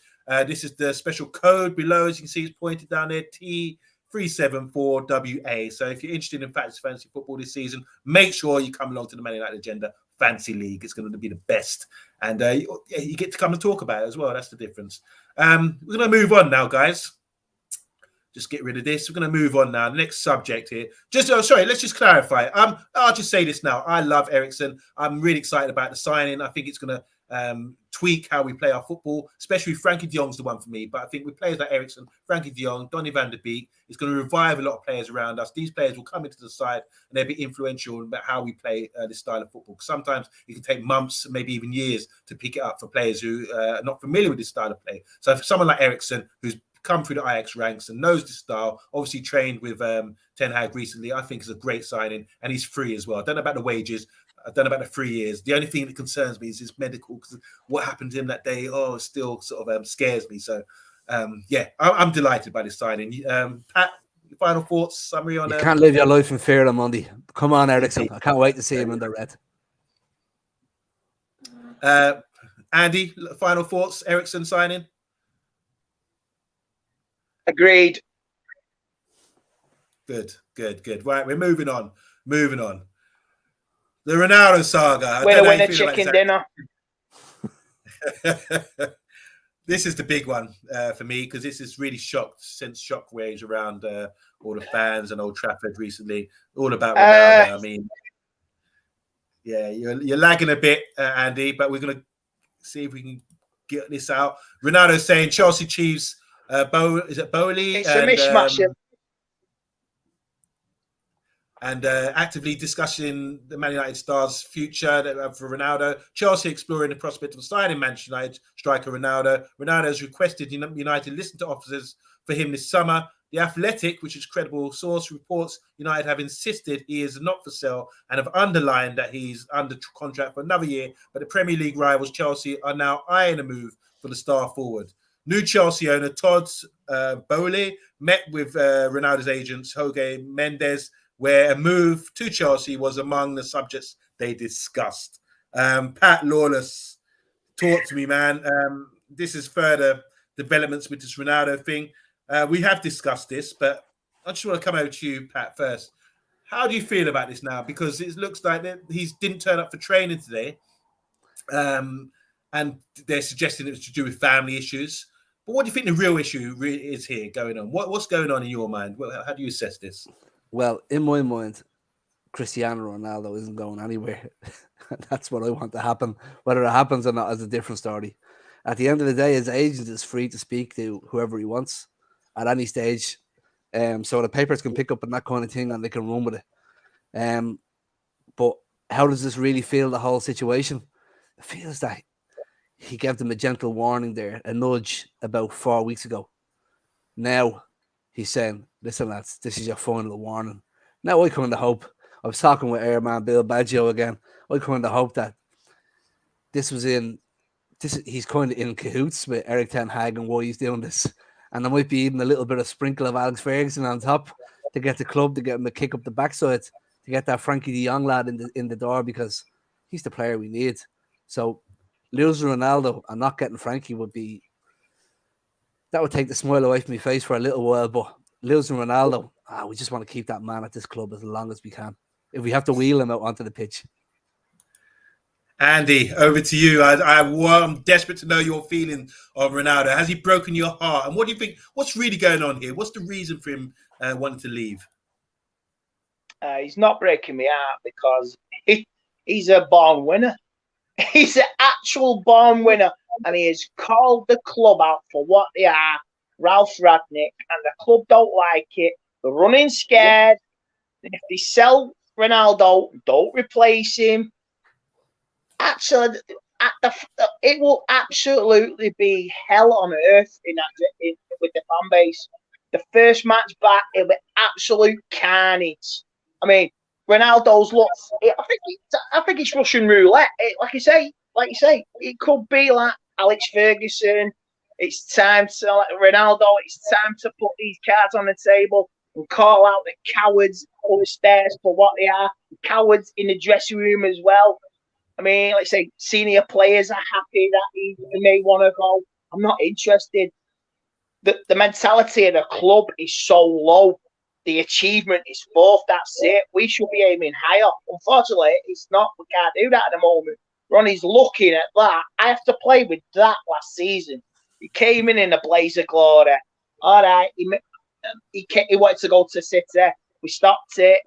This is the special code below. As you can see, it's pointed down there, T374WA. So if you're interested in fantasy football this season, make sure you come along to the Man United Agenda Fantasy League. It's going to be the best. And you get to come and talk about it as well. That's the difference. We're going to move on now, guys. Just get rid of this. We're going to move on now. The next subject here. Let's just clarify. I'll just say this now. I love Eriksen. I'm really excited about the signing. I think it's going to tweak how we play our football, especially Frenkie de Jong's the one for me. But I think with players like Eriksen, Frenkie de Jong, Donny van der Beek, it's going to revive a lot of players around us. These players will come into the side and they'll be influential about how we play this style of football. Sometimes it can take months, maybe even years to pick it up for players who are not familiar with this style of play. So for someone like Eriksen, who's come through the Ajax ranks and knows the style, obviously trained with Ten Hag recently, I think is a great signing, and he's free as well. I don't know about the wages. I don't know about the 3 years. The only thing that concerns me is his medical, because what happened to him that day, still sort of scares me. So, I'm delighted by this signing. Pat, your final thoughts, summary on... You can't live your life in fear on Monday. Come on, Eriksen. I can't wait to see him in the red. Andy, final thoughts, Eriksen signing? Agreed. Good. Right, we're moving on. The Ronaldo saga. Winner, chicken dinner. This is the big one for me, because this has really sent shockwaves around all the fans and Old Trafford recently. All about Ronaldo. I mean, yeah, you're lagging a bit, Andy, but we're going to see if we can get this out. Ronaldo saying Chelsea Chiefs, is it Bowley? It's a mishmash. And actively discussing the Man United star's future for Ronaldo. Chelsea exploring the prospect of signing Manchester United striker Ronaldo. Ronaldo has requested United listen to offers for him this summer. The Athletic, which is a credible source, reports United have insisted he is not for sale and have underlined that he's under contract for another year. But the Premier League rivals Chelsea are now eyeing a move for the star forward. New Chelsea owner Todd Bowley met with Ronaldo's agents Jorge Mendes, where a move to Chelsea was among the subjects they discussed. Pat Lawless, talk to me, man. This is further developments with this Ronaldo thing. We have discussed this, but I just want to come over to you, Pat, first. How do you feel about this now? Because it looks like he didn't turn up for training today, and they're suggesting it was to do with family issues. But what do you think the real issue is here going on? What's going on in your mind? How do you assess this? Well, in my mind, Cristiano Ronaldo isn't going anywhere. That's what I want to happen. Whether it happens or not is a different story. At the end of the day, his agent is free to speak to whoever he wants at any stage. So the papers can pick up on that kind of thing and they can run with it. But how does this really feel, the whole situation? It feels that he gave them a gentle warning there, a nudge about 4 weeks ago. Now he's saying, listen, lads, this is your final warning. Now I kind of hope, I was talking with Airman Bill Baggio again, I kind of hope that he's kind of in cahoots with Erik Ten Hag and why he's doing this. And there might be even a little bit of sprinkle of Alex Ferguson on top to get the club, to get him to kick up the backside, to get that Frenkie de Jong lad in the door, because he's the player we need. So losing Ronaldo and not getting Frenkie would take the smile away from my face for a little while, but losing Ronaldo, we just want to keep that man at this club as long as we can, if we have to wheel him out onto the pitch. Andy, over to you. I'm desperate to know your feeling of Ronaldo. Has he broken your heart? And what do you think? What's really going on here? What's the reason for him wanting to leave? He's not breaking me heart because he's a born winner. He's an actual born winner, and he has called the club out for what they are, Ralph Ragnick, and the club don't like it. They're running scared. If they sell Ronaldo, don't replace him. Absolutely, it will absolutely be hell on earth with the fan base. The first match back, it'll be absolute carnage. I mean, Ronaldo's looks. I think it's Russian roulette. Like you say, it could be like Alex Ferguson. It's time to Ronaldo. It's time to put these cards on the table and call out the cowards upstairs for what they are. Cowards in the dressing room as well. I mean, like I say, senior players are happy that he may want to go. I'm not interested. The mentality of the club is so low. The achievement is fourth. That's it. We should be aiming higher. Unfortunately, it's not. We can't do that at the moment. Ronnie's looking at that. I have to play with that last season. He came in a blaze of glory. All right. He wanted to go to City. We stopped it.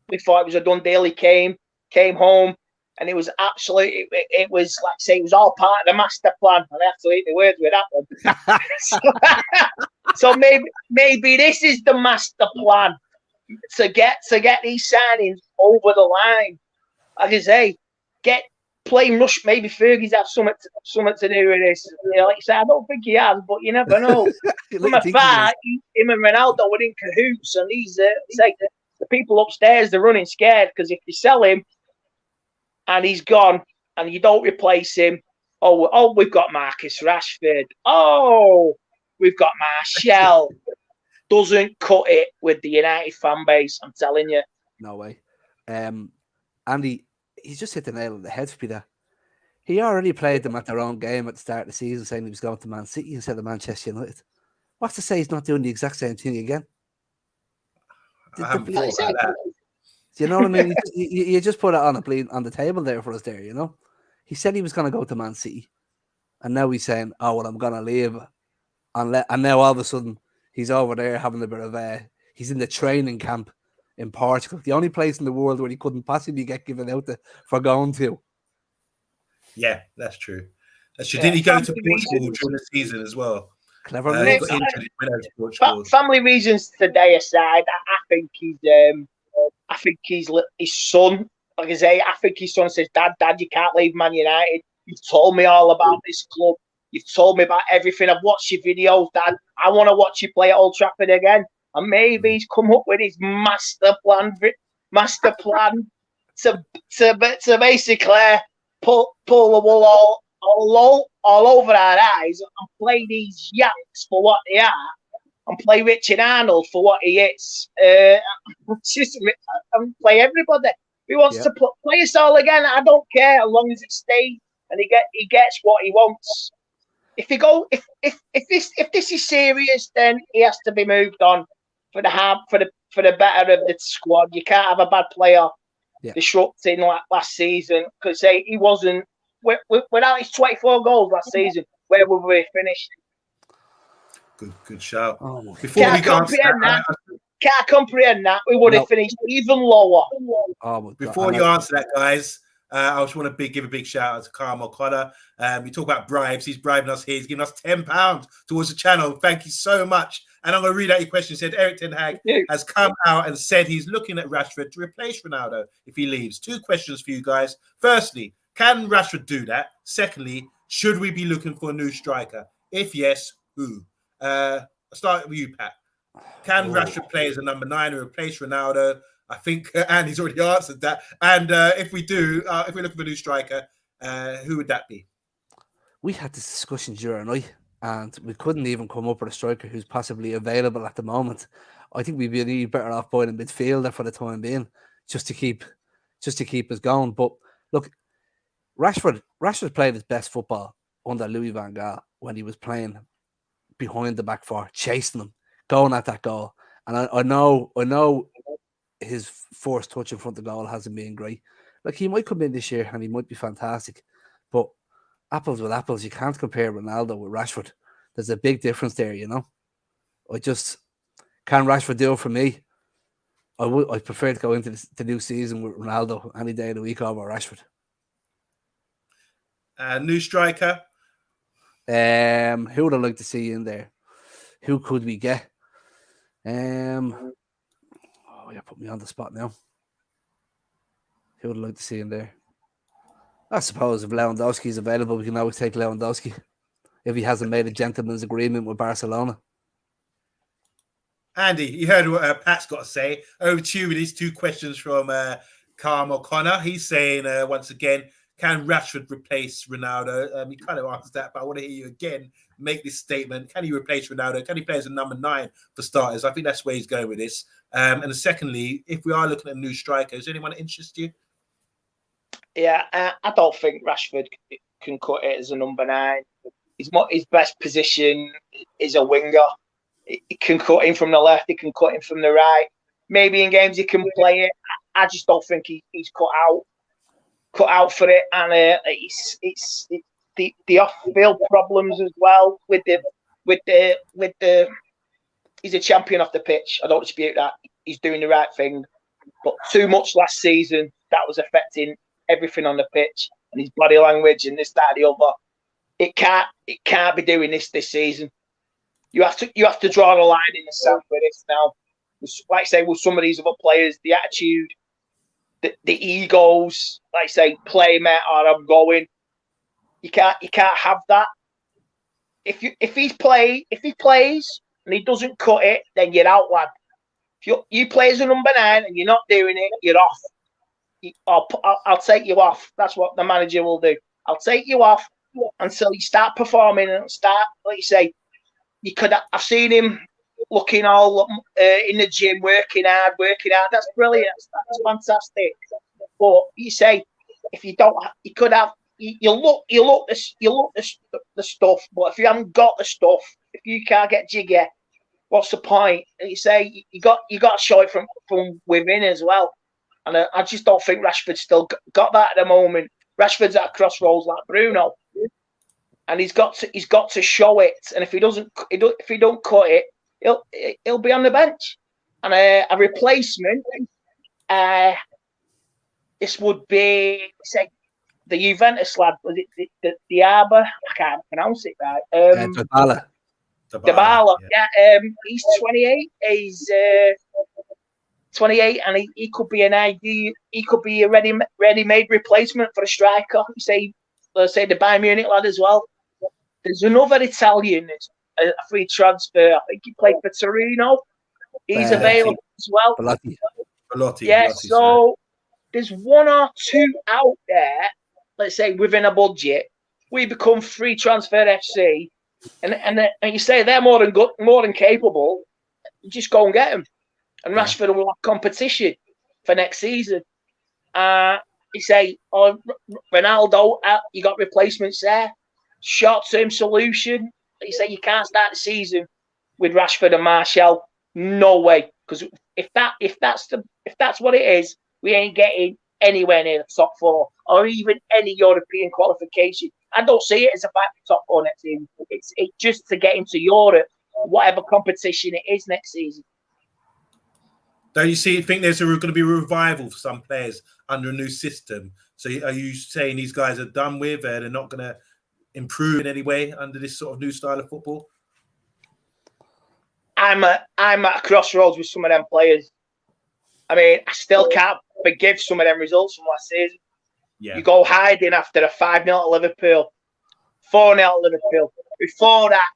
We thought it was a done deal. He came home. And it was absolutely, it was like I say, it was all part of the master plan. And I have to eat the words with that one. so maybe this is the master plan to get these signings over the line. Like I say, playing rush. Maybe Fergie's have something to do with this. Like I say, I don't think he has, but you never know. From afar, him and Ronaldo were in cahoots, and he's like the people upstairs, they're running scared because if you sell him and he's gone and you don't replace him, we've got Marcus Rashford. Oh, we've got Martial. Doesn't cut it with the United fan base, I'm telling you. No way. Andy, he's just hit the nail on the head for me there. He already played them at their own game at the start of the season, saying he was going to Man City instead of Manchester United. What's to say he's not doing the exact same thing again? I haven't thought about that. Do you know what I mean? You just put it on the table there for us there, you know? He said he was going to go to Man City, and now he's saying, oh, well, I'm going to leave. And now all of a sudden, he's over there having a bit of he's in the training camp in Portugal, the only place in the world where he couldn't possibly get given out for going to. Yeah, that's true. Did he go to Portugal during the season as well? Clever. Family reasons today aside, I think his son. Like I say, I think his son says, Dad, you can't leave Man United. You've told me all about this club. You've told me about everything. I've watched your videos, Dad. I want to watch you play at Old Trafford again. And maybe he's come up with his master plan to basically pull the wool all over our eyes and play these yanks for what they are and play Richard Arnold for what he is. And play everybody. He wants to play us all again. I don't care as long as it stays and he gets what he wants. If this is serious, then he has to be moved on for the better of the squad. You can't have a bad player disrupting like last season because he wasn't without his 24 goals last season. Where would we finished? Good shout. Oh, Can't comprehend that. We would have finished even lower. Oh, before you answer that, guys, I just want to give a big shout out to Carl O'Connor. You talk about bribes. He's bribing us here. He's giving us £10 towards the channel. Thank you so much. And I'm going to read out your question. He said, Erik ten Hag has come out and said he's looking at Rashford to replace Ronaldo if he leaves. 2 questions for you guys. Firstly, can Rashford do that? Secondly, should we be looking for a new striker? If yes, who? I'll start with you, Pat. Can Rashford play as a number 9 and replace Ronaldo? I think Andy's already answered that. And if we do, if we're looking for a new striker, who would that be? We had this discussion during the night, and we couldn't even come up with a striker who's possibly available at the moment. I think we'd be better off buying a midfielder for the time being, just to keep us going. But look, Rashford played his best football under Louis van Gaal when he was playing behind the back four, chasing them, going at that goal. And I know his first touch in front of the goal hasn't been great. Like, he might come in this year and he might be fantastic, but apples with apples, you can't compare Ronaldo with Rashford. There's a big difference there, you know. Can Rashford do it for me? I prefer to go into the new season with Ronaldo any day of the week over Rashford. New striker? Who would I like to see in there? Who could we get? You put me on the spot now. Who would I like to see in there? I suppose if Lewandowski's available, we can always take Lewandowski if he hasn't made a gentleman's agreement with Barcelona. Andy, you heard what Pat's got to say. Over to you with these 2 questions from Carl O'Connor. He's saying, once again, can Rashford replace Ronaldo? You kind of answered that, but I want to hear you again make this statement. Can he replace Ronaldo? Can he play as a number 9 for starters? I think that's where he's going with this. And secondly, if we are looking at a new striker, is anyone interest you? Yeah, I don't think Rashford can cut it as a number 9. His best position is a winger. He can cut in from the left. He can cut in from the right. Maybe in games he can play it. I just don't think he's cut out for it. And it's the off-field problems as well with the. He's a champion off the pitch. I don't dispute that. He's doing the right thing, but too much last season that was affecting everything on the pitch and his body language and this, that, and the other. It can't be doing this season. You have to draw the line in the sand with this now. Like I say, with some of these other players, the attitude, the egos, like I say, play mate, or I'm going. You can't have that. If he plays and he doesn't cut it, then you're out, lad. If you play as a number 9 and you're not doing it, you're off. I'll take you off. That's what the manager will do. I'll take you off until you start performing and start, like you say, I've seen him looking all in the gym, working hard. That's brilliant. That's fantastic. But you say, if you don't, you could have. You look the stuff. But if you haven't got the stuff, if you can't get jiggy, what's the point? And you say you got to show it from within as well. And I just don't think Rashford's still got that at the moment. Rashford's at a crossroads like Bruno, and he's got to show it. And if he don't cut it, he'll be on the bench. And a replacement, this would be, say, the Juventus lad. Was it the Arbor? I can't pronounce it right. Dybala. Yeah. He's 28. He's 28, and he could be an idea. He could be a ready-made replacement for a striker. Let's say the Bayern Munich lad as well. There's another Italian, a free transfer. I think he played for Torino. He's available as well. Belotti. Yeah, so there's one or two out there, let's say within a budget. We become free transfer FC, and you say they're more than good, more than capable. You just go and get them. And Rashford will have competition for next season. You say, Ronaldo, you got replacements there. Short-term solution. You say you can't start the season with Rashford and Martial. No way, because if that's what it is, we ain't getting anywhere near the top 4 or even any European qualification. I don't see it as a fight for top 4 next season. It's just to get into Europe, whatever competition it is next season. Don't you think there's going to be a revival for some players under a new system? So are you saying these guys are done with and they're not going to improve in any way under this sort of new style of football? I'm at a crossroads with some of them players. I mean, I still can't forgive some of them results from last season. Yeah. You go hiding after a 5-0 to Liverpool, 4-0 to Liverpool. Before that,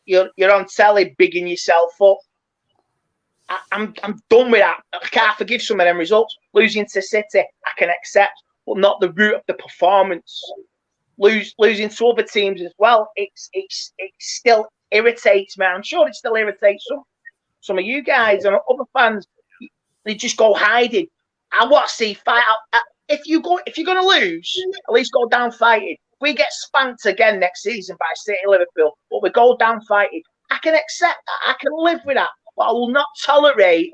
you're on telly bigging yourself up. I'm done with that. I can't forgive some of them results. Losing to City, I can accept, but not the root of the performance. Losing to other teams as well, it still irritates me. I'm sure it still irritates some of you guys and other fans. They just go hiding. I want to see fight out. If you're going to lose, at least go down fighting. If we get spanked again next season by City, Liverpool, but we go down fighting, I can accept that. I can live with that. But I will not tolerate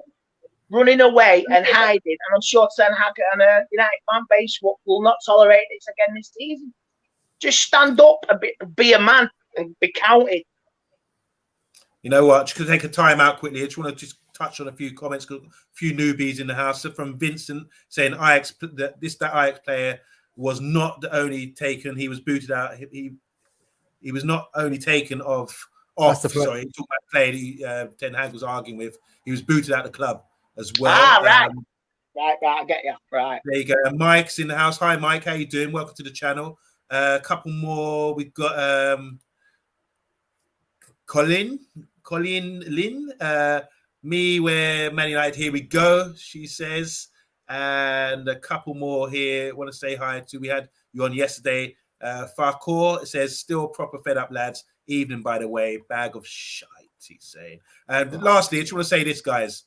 running away and hiding. And I'm sure Ten Hag and United fan base will not tolerate this again this season. Just stand up and be a man and be counted. You know what? Just going to take a time out quickly. I just want to touch on a few comments. A few newbies in the house. So from Vincent saying that Ajax player was not the only taken. He was booted out. He was not only taken off. Sorry, talking about player Ten Hag was arguing with. He was booted out of the club as well. Right. Right, I get you. Right. There you go. Mike's in the house. Hi, Mike. How you doing? Welcome to the channel. A couple more. We've got Colin Lynn. Me, where Man United, here we go, she says. And a couple more here. Want to say hi to. We had you on yesterday. Farcour says, still proper fed up, lads. Evening, by the way, bag of shite, he's saying. And lastly, I just want to say this, guys.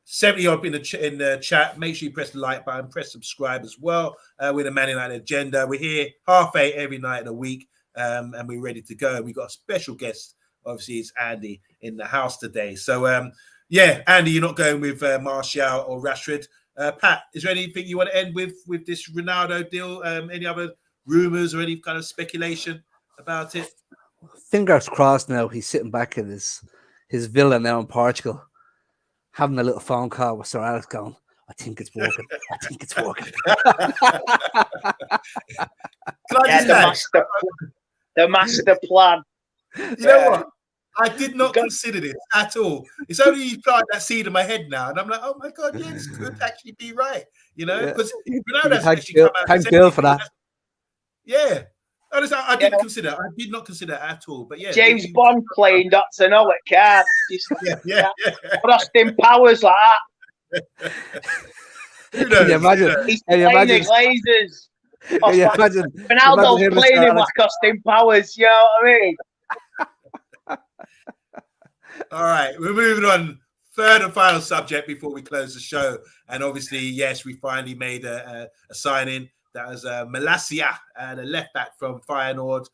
70 up in the chat. Make sure you press the like button, press subscribe as well. With a Man United agenda. We're here 8:30 every night of the week, and we're ready to go. We got a special guest. Obviously, it's Andy in the house today. So, Andy, you're not going with Martial or Rashford. Pat, is there anything you want to end with this Ronaldo deal? Any other rumours or any kind of speculation about it? Fingers crossed now. He's sitting back in his villa now in Portugal, having a little phone call with Sir Alex going, I think it's working. I think it's working. Can I just add? The master plan. You know what? I did not consider this at all. It's only you plant that seed in my head now, and I'm like, oh my god, yeah, this could actually be right. You know, because Ronaldo's actually come out. Thank Bill for that. Yeah, I didn't consider. I did not consider it at all. But yeah, James Bond playing Dr. No at cards. Yeah. Austin Powers like that. Who knows? Can you imagine? He's playing the Glazers. Ronaldo's playing him like Austin Powers. You know what I mean? All right, we're moving on. Third and final subject before we close the show. And obviously, yes, we finally made a signing. That was Malacia, the left back from Feyenoord.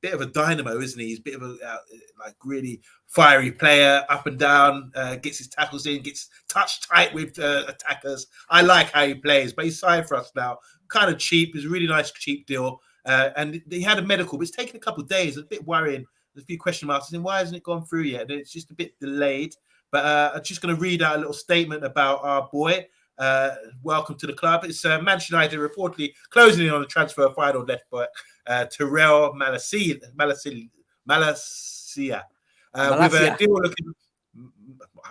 Bit of a dynamo, isn't he? He's a bit of a like really fiery player, up and down, gets his tackles in, gets touch tight with attackers. I like how he plays, but he's signed for us now. Kind of cheap. It's a really nice cheap deal. And he had a medical, but it's taken a couple of days. It's a bit worrying. There's a few question marks. And why hasn't it gone through yet? It's just a bit delayed. But I'm just going to read out a little statement about our boy. Welcome to the club. It's Manchester United reportedly closing in on the transfer of Feyenoord left back Tyrell Malacia. With a deal looking,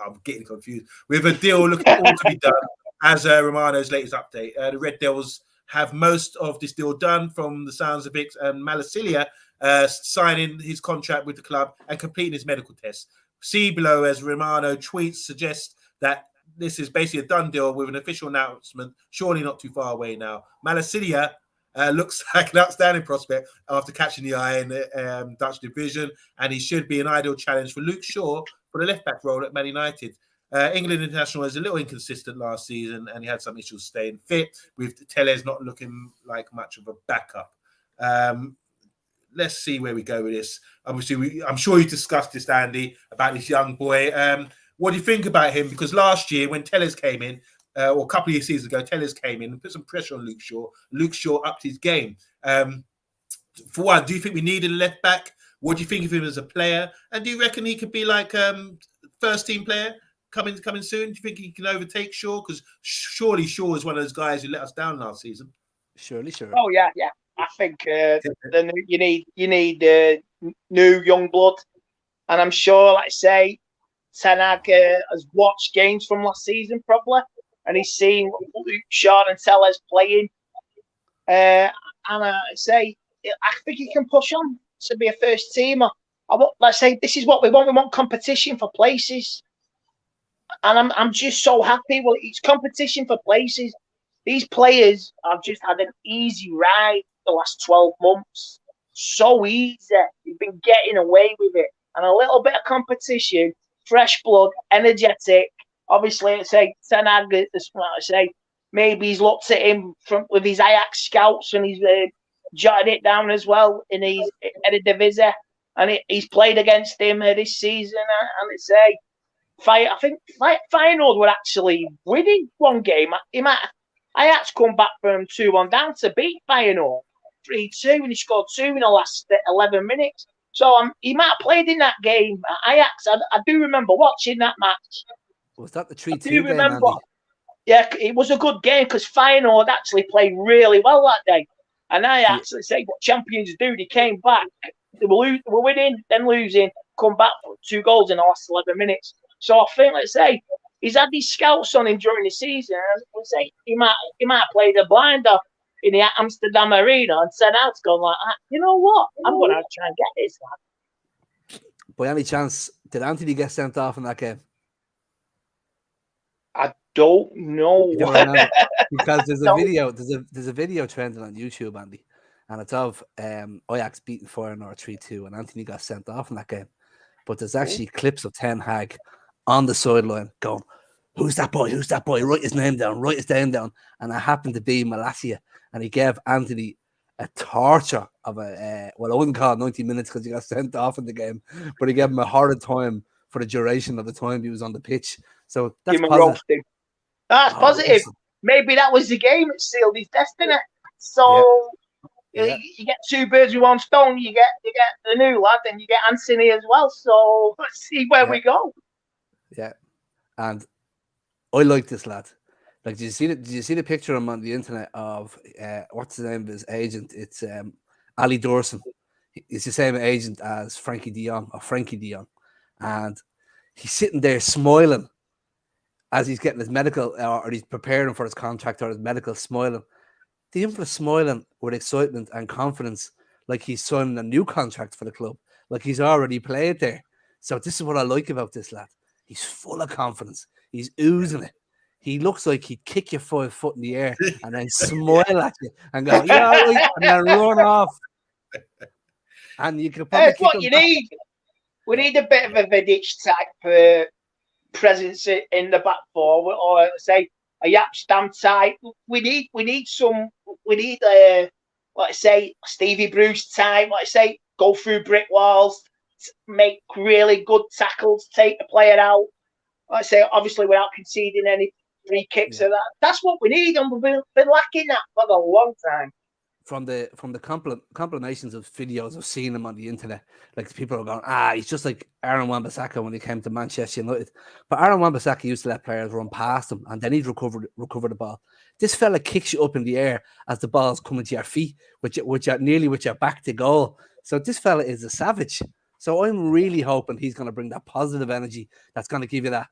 I'm getting confused. With a deal looking all to be done as Romano's latest update. The Red Devils have most of this deal done from the sounds of it, and Malacia signing his contract with the club and completing his medical tests. See below as Romano tweets suggest that this is basically a done deal with an official announcement, surely not too far away now. Malacia looks like an outstanding prospect after catching the eye in the Dutch division, and he should be an ideal challenge for Luke Shaw for the left-back role at Man United. England international was a little inconsistent last season, and he had some issues staying fit, with Telles not looking like much of a backup. Let's see where we go with this. Obviously, I'm sure you discussed this, Andy, about this young boy. What do you think about him? Because last year, when Telles came in, or a couple of seasons ago, Telles came in and put some pressure on Luke Shaw. Luke Shaw upped his game. For one, do you think we need a left back? What do you think of him as a player? And do you reckon he could be like first team player coming soon? Do you think he can overtake Shaw? Because surely Shaw is one of those guys who let us down last season. Surely. Oh yeah. I think you need new young blood, and I'm sure, like I say, Ten Hag has watched games from last season probably, and he's seen Luke Shaw and Telles playing, and I say I think he can push on to be a first teamer. Let's say this is what we want. We want competition for places, and I'm just so happy. Well, it's competition for places. These players have just had an easy ride the last 12 months. So easy. You've been getting away with it. And a little bit of competition, fresh blood, energetic. Obviously, Ten Hag, maybe he's looked at him with his Ajax scouts and he's jotted it down as well in his Eredivisie. And he's played against him this season. And I think Feyenoord were actually winning one game. I had to come back from 2-1 down to beat Feyenoord 3-2, and he scored 2 in the last 11 minutes. So he might have played in that game. Ajax, I do remember watching that match. Was that the 3-2 game, Andy? Yeah, it was a good game because Feyenoord actually played really well that day. And I actually say what champions do. They came back. They were winning, then losing, come back for 2 goals in the last 11 minutes. So I think, let's say, he's had these scouts on him during the season. Let's say he might play the blinder in the Amsterdam Arena and set out going like, you know what? I'm going to try and get this, lad. By any chance, did Anthony get sent off in that game? I don't know. You don't know? Because there's a video. There's a video trending on YouTube, Andy, and it's of Ajax beating Feyenoord 3-2, and Anthony got sent off in that game. But there's actually clips of Ten Hag on the sideline going, "Who's that boy? Who's that boy? Write his name down. Write his name down." And it happened to be Malacia, and he gave Anthony a torture of I wouldn't call it 90 minutes because he got sent off in the game, but he gave him a horrid time for the duration of the time he was on the pitch. So that's positive. That's positive. Listen. Maybe that was the game that sealed his destiny. So you get 2 birds with 1 stone. You get the new lad, and you get Anthony as well. So let's see where we go. Yeah, and I like this lad. Like, did you see the picture of him on the internet of what's the name of his agent? It's Ali Dorson. He's the same agent as Frenkie de Jong, and he's sitting there smiling as he's getting his medical, or he's preparing for his contract or his medical, smiling. The infant smiling with excitement and confidence, like he's signing a new contract for the club, like he's already played there. So this is what I like about this lad. He's full of confidence. He's oozing it. He looks like he'd kick you 5 foot in the air and then smile at you and go, yeah, right, and then run off. And you could probably That's what you need. We need a bit of a Vidic type presence in the back forward, or say a Yap Stam type. We need let's say Stevie Bruce type. Let's say go through brick walls, make really good tackles, take the player out. Let's say obviously without conceding any free kicks or that. That's what we need, and we've been lacking that for a long time. From the compilations of videos of seeing him on the internet, like people are going, he's just like Aaron Wan-Bissaka when he came to Manchester United. But Aaron Wan-Bissaka used to let players run past him, and then he'd recover the ball. This fella kicks you up in the air as the ball's coming to your feet, with your back to goal. So this fella is a savage. So I'm really hoping he's going to bring that positive energy that's going to give you that.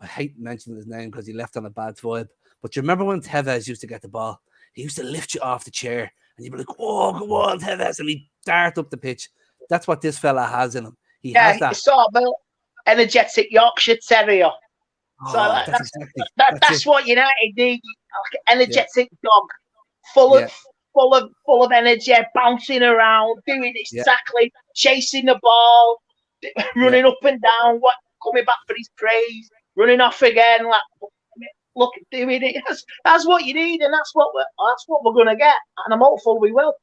I hate mentioning his name because he left on a bad vibe. But you remember when Tevez used to get the ball? He used to lift you off the chair and you'd be like, oh, come on, Tevez. And he'd dart up the pitch. That's what this fella has in him. He has that. He's sort of an energetic Yorkshire Terrier. Oh, so that's what United need. Like an energetic dog. Full of energy, bouncing around, doing his tackling, chasing the ball, running up and down, coming back for his praise, running off again, like look, doing it. That's what you need, and that's what we're gonna get, and I'm hopeful we will.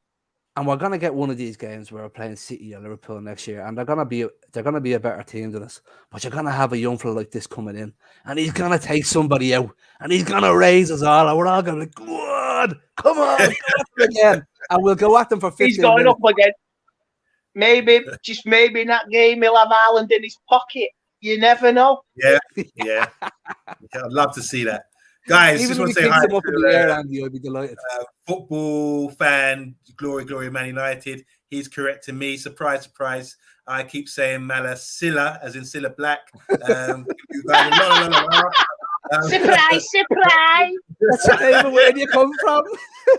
And we're gonna get one of these games where we're playing City or Liverpool next year, and they're gonna be a better team than us. But you're gonna have a young fella like this coming in, and he's gonna take somebody out, and he's gonna raise us all, and we're all gonna be like, come on, go again, and we'll go at them for 15 He's going minutes. up again. Maybe in that game he'll have Ireland in his pocket. You never know. Yeah. I'd love to see that. Guys, Even just if want he to say kicks hi him up in the air, Andy, I'd be delighted. Football fan, glory, Man United. He's correcting me. Surprise, surprise. I keep saying Malacia, as in Cilla Black. Surprise. That's not even where you come from.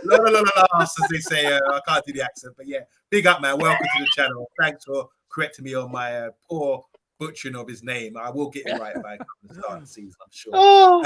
No, as they say. I can't do the accent, but yeah. Big up, man. Welcome to the channel. Thanks for correcting me on my poor butchering of his name. I will get it right by the start of the season, I'm sure.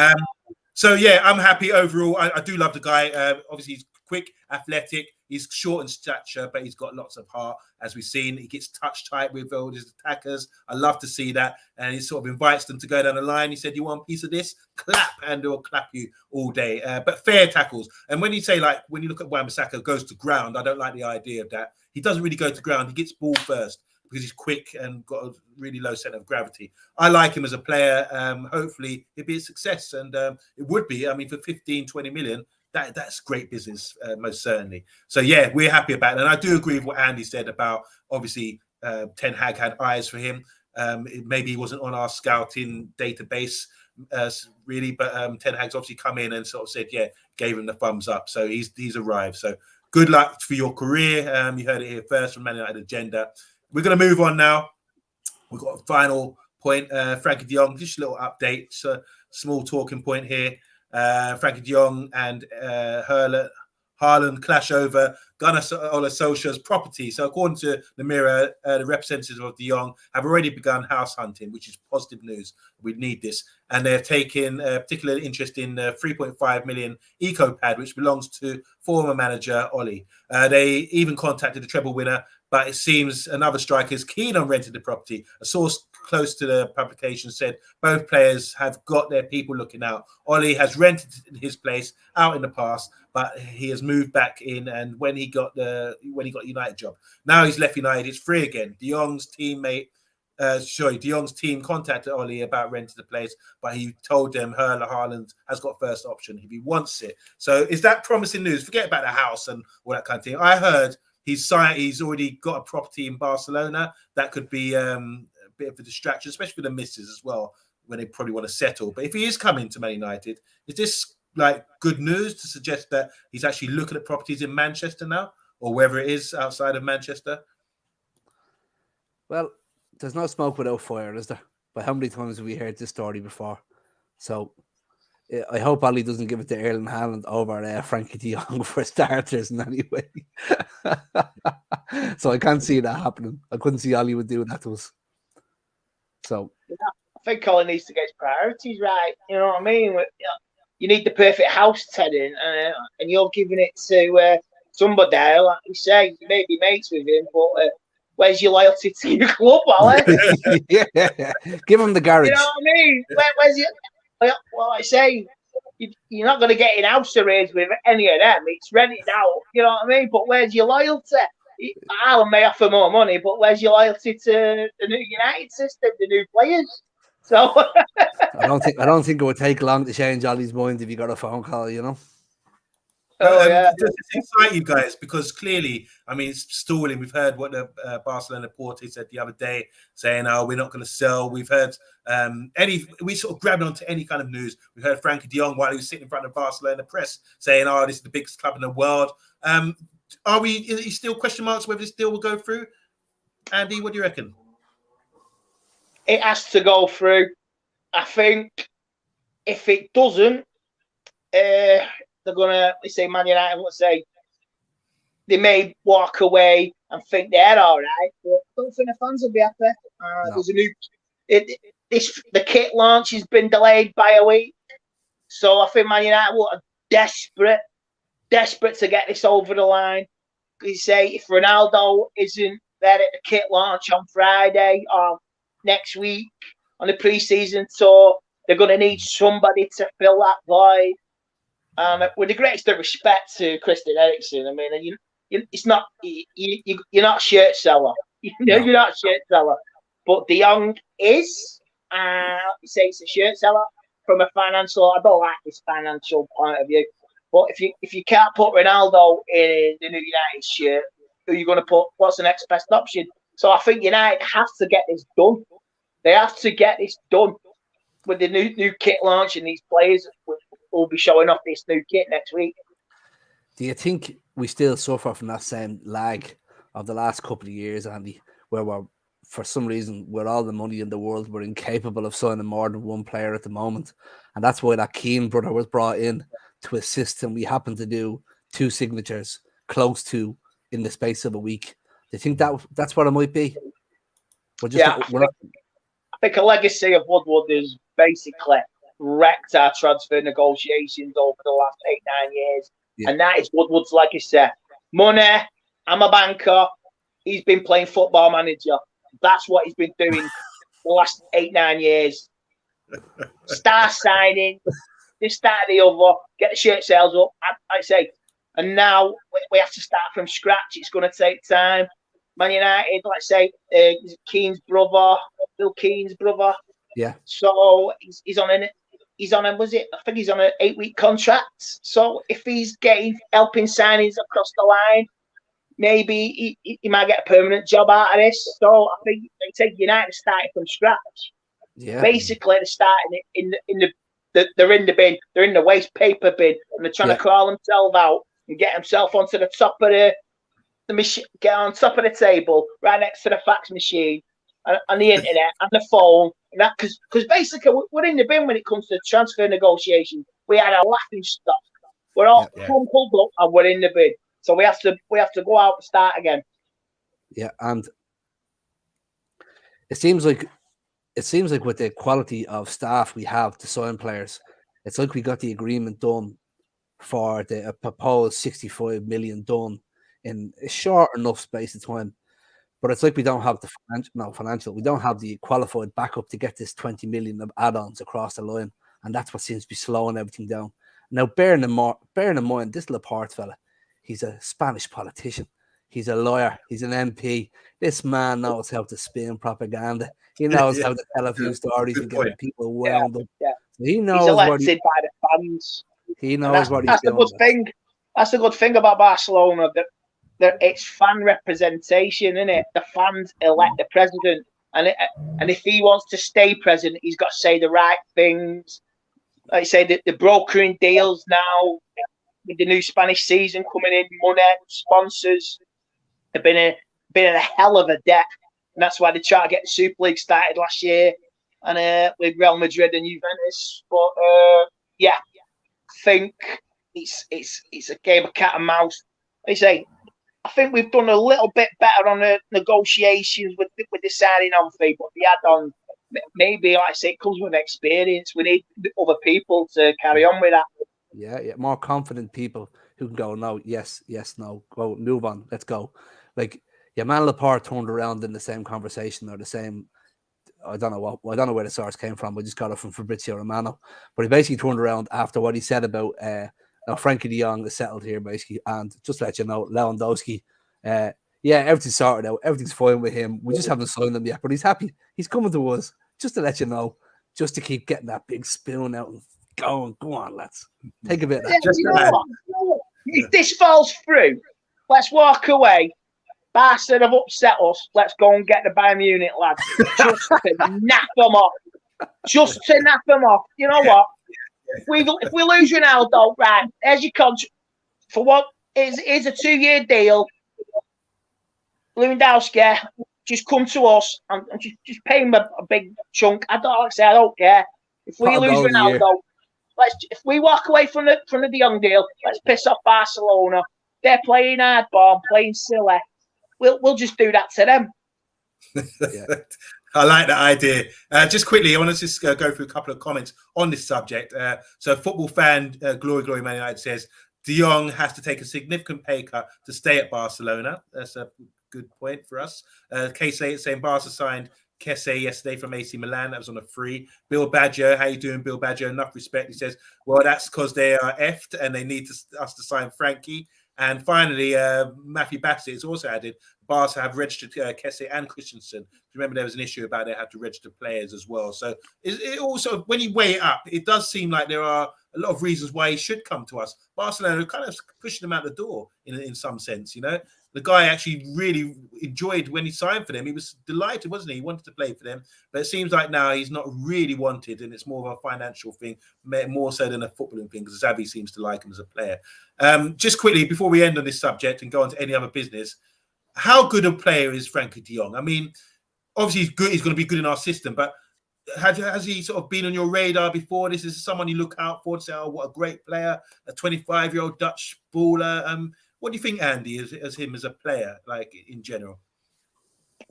So yeah, I'm happy overall. I do love the guy. Obviously, he's quick, athletic. He's short in stature, but he's got lots of heart. As we've seen, he gets touch tight with all his attackers. I love to see that. And he sort of invites them to go down the line. He said, you want a piece of this? Clap, and they'll clap you all day. But fair tackles. And when you say, like, when you look at Wan-Bissaka goes to ground, I don't like the idea of that. He doesn't really go to ground. He gets ball first, because he's quick and got a really low center of gravity. I like him as a player. Hopefully, he'll be a success. And it would be, I mean, for 15, 20 million, that's great business, most certainly. So, yeah, we're happy about it. And I do agree with what Andy said about, obviously, Ten Hag had eyes for him. Maybe he wasn't on our scouting database, really. But Ten Hag's obviously come in and sort of said, yeah, gave him the thumbs up. So he's arrived. So good luck for your career. You heard it here first from Man United Agenda. We're going to move on now. We've got a final point. Frenkie de Jong, just a little update. So small talking point here. Frenkie de Jong and Haaland clash over Gunnar Solskjaer's property. So according to the Mirror, the representatives of de Jong have already begun house hunting, which is positive news. We need this. And they're taking particular interest in 3.5 million EcoPad, which belongs to former manager Oli. They even contacted the treble winner, but it seems another striker is keen on renting the property. A source close to the publication said both players have got their people looking out. Oli has rented his place out in the past, but he has moved back in. And when he got United job, now he's left United. It's free again. De Jong's De Jong's team contacted Oli about renting the place, but he told them Haaland has got first option if he wants it. So is that promising news? Forget about the house and all that kind of thing. I heard he's already got a property in Barcelona. That could be a bit of a distraction, especially for the misses as well, when they probably want to settle. But if he is coming to Man United, is this like good news to suggest that he's actually looking at properties in Manchester now, or wherever it is outside of Manchester? Well, there's no smoke without fire, is there? But how many times have we heard this story before? So I hope Ali doesn't give it to Erling Haaland over Frenkie de Jong for starters in any way. So I can't see that happening. I couldn't see Ali would do that to us. So I think Colin needs to get his priorities right. You know what I mean? You need the perfect house tenant, and you're giving it to somebody, like you say, you may be mates with him, but where's your loyalty to your club, Ali? yeah, give him the garage. You know what I mean? Where's your... Well, I say, you're not going to get in house arranged with any of them. It's rented out, you know what I mean? But where's your loyalty? Alan may offer more money, but where's your loyalty to the new United system, the new players? So I don't think it would take long to change Ollie's mind if you got a phone call, you know. yeah. Does this excite you guys? Because clearly, I mean, it's stalling. We've heard what the Barcelona Porte said the other day, saying, "Oh, we're not going to sell." We've heard we sort of grabbed onto any kind of news. We heard Frenkie de Jong while he was sitting in front of Barcelona press saying, "Oh, this is the biggest club in the world." Are you still question marks whether this deal will go through? Andy, what do you reckon? It has to go through. I think if it doesn't, they're gonna, let's say Man United, let's say they may walk away and think they're all right, but I don't think the fans will be happy. No. There's a new the kit launch has been delayed by a week, so I think Man United are desperate to get this over the line. You say if Ronaldo isn't there at the kit launch on Friday or next week on the pre-season tour, they're going to need somebody to fill that void. With the greatest of respect to Christian Eriksen, I mean, it's not you're not a shirt seller. You're not a shirt seller, but De Jong is. You say it's a shirt seller from a financial. I don't like this financial point of view, but if you can't put Ronaldo in the new United shirt, who are you going to put? What's the next best option? So I think United have to get this done. They have to get this done with the new kit launch, and these players will be showing off this new kit next week. Do you think we still suffer from that same lag of the last couple of years, Andy, where we're, for some reason, with all the money in the world, we're incapable of signing more than one player at the moment? And that's why that Keane brother was brought in to assist, and we happen to do 2 signatures close to in the space of a week. Do you think that's what it might be? I think a legacy of Woodward is basically wrecked our transfer negotiations over the last 8-9 years. Yeah. And that is Woodward's legacy. Money, I'm a banker. He's been playing Football Manager. That's what he's been doing the last 8-9 years. Star signing, this, that, the other, get the shirt sales up, I say. And now we have to start from scratch. It's going to take time. Man United, let's say, Keane's brother, Bill Keane's brother. Yeah. So he's on an 8-week contract. So if he's helping signings across the line, maybe he might get a permanent job out of this. So I think they take United starting from scratch. Yeah. Basically, they're starting they're in the bin, they're in the waste paper bin, and they're trying to crawl themselves out and get themselves onto the top of the machine, get on top of the table, right next to the fax machine, on the internet, and the phone, and that because basically we're in the bin when it comes to transfer negotiations. We had a laughing stock. We're all crumpled up and we're in the bin. So we have to go out and start again. Yeah, and it seems like with the quality of staff we have to sign players, it's like we got the agreement done for the proposed 65 million done in a short enough space of time. But it's like we don't have the financial. We don't have the qualified backup to get this 20 million of add-ons across the line, and that's what seems to be slowing everything down. Now, bearing in mind, this Laporte fella, he's a Spanish politician. He's a lawyer. He's an MP. This man knows how to spin propaganda. He knows how to tell a few stories and get people wound up. Yeah. So he knows he's elected by the fans. He knows what he's doing. That's the good thing. That's the good thing about Barcelona. That it's fan representation, isn't it? The fans elect the president, and if he wants to stay president, he's got to say the right things. like I said, the brokering deals now with the new Spanish season coming in, money, sponsors have been in a hell of a debt, and that's why they tried to get the Super League started last year, and with Real Madrid and Juventus. But yeah, I think it's a game of cat and mouse. Like I say, I think we've done a little bit better on the negotiations with the signing on fee, but the add-on, maybe, like I say, it comes with experience. We need other people to carry on with that. Yeah, more confident people who can go, no, yes, no, go, move on, let's go. Like, man, Laporte turned around in the same conversation or the same, I don't know where the source came from. I just got it from Fabrizio Romano, but he basically turned around after what he said about Frenkie de Jong is settled here, basically, and just to let you know, Lewandowski, everything's sorted out, everything's fine with him. We just haven't signed him yet, but he's happy. He's coming to us, just to let you know, just to keep getting that big spoon out and go on, lads. Take a bit of that. If this falls through, let's walk away. Barca have upset us. Let's go and get the Bayern Munich lads. Just to nap them off. You know what? If we lose Ronaldo, right, there's your contract. For what is a 2-year deal. Lewandowski, just come to us and just pay him a big chunk. I don't care. If we lose Ronaldo, if we walk away from the De Jong deal, let's piss off Barcelona. They're playing hardball, playing silly. We'll just do that to them. Yeah. I like that idea. Just quickly, I want to just go through a couple of comments on this subject. So, football fan Glory Man United says De Jong has to take a significant pay cut to stay at Barcelona. That's a good point for us. Casey saying Barca signed Kesse yesterday from AC Milan. That was on a free. Bill Badger, how you doing, Bill Badger? Enough respect. He says, well, that's because they are effed and they need us to sign Frankie. And finally, Matthew Bassett has also added, Barca have registered Kesse and Christensen. Remember, there was an issue about they had to register players as well. So it also, when you weigh it up, it does seem like there are a lot of reasons why he should come to us. Barcelona kind of pushing him out the door in some sense, you know. The guy actually really enjoyed when he signed for them. He was delighted, wasn't he? He wanted to play for them. But it seems like now he's not really wanted, and it's more of a financial thing, more so than a footballing thing, because Xavi seems to like him as a player. Just quickly, before we end on this subject and go on to any other business, how good a player is Frenkie de Jong? I mean, obviously he's good. He's going to be good in our system, but has he sort of been on your radar before? This is someone you look out for to say, oh, what a great player, a 25-year-old Dutch baller. What do you think, Andy, as him as a player, like in general?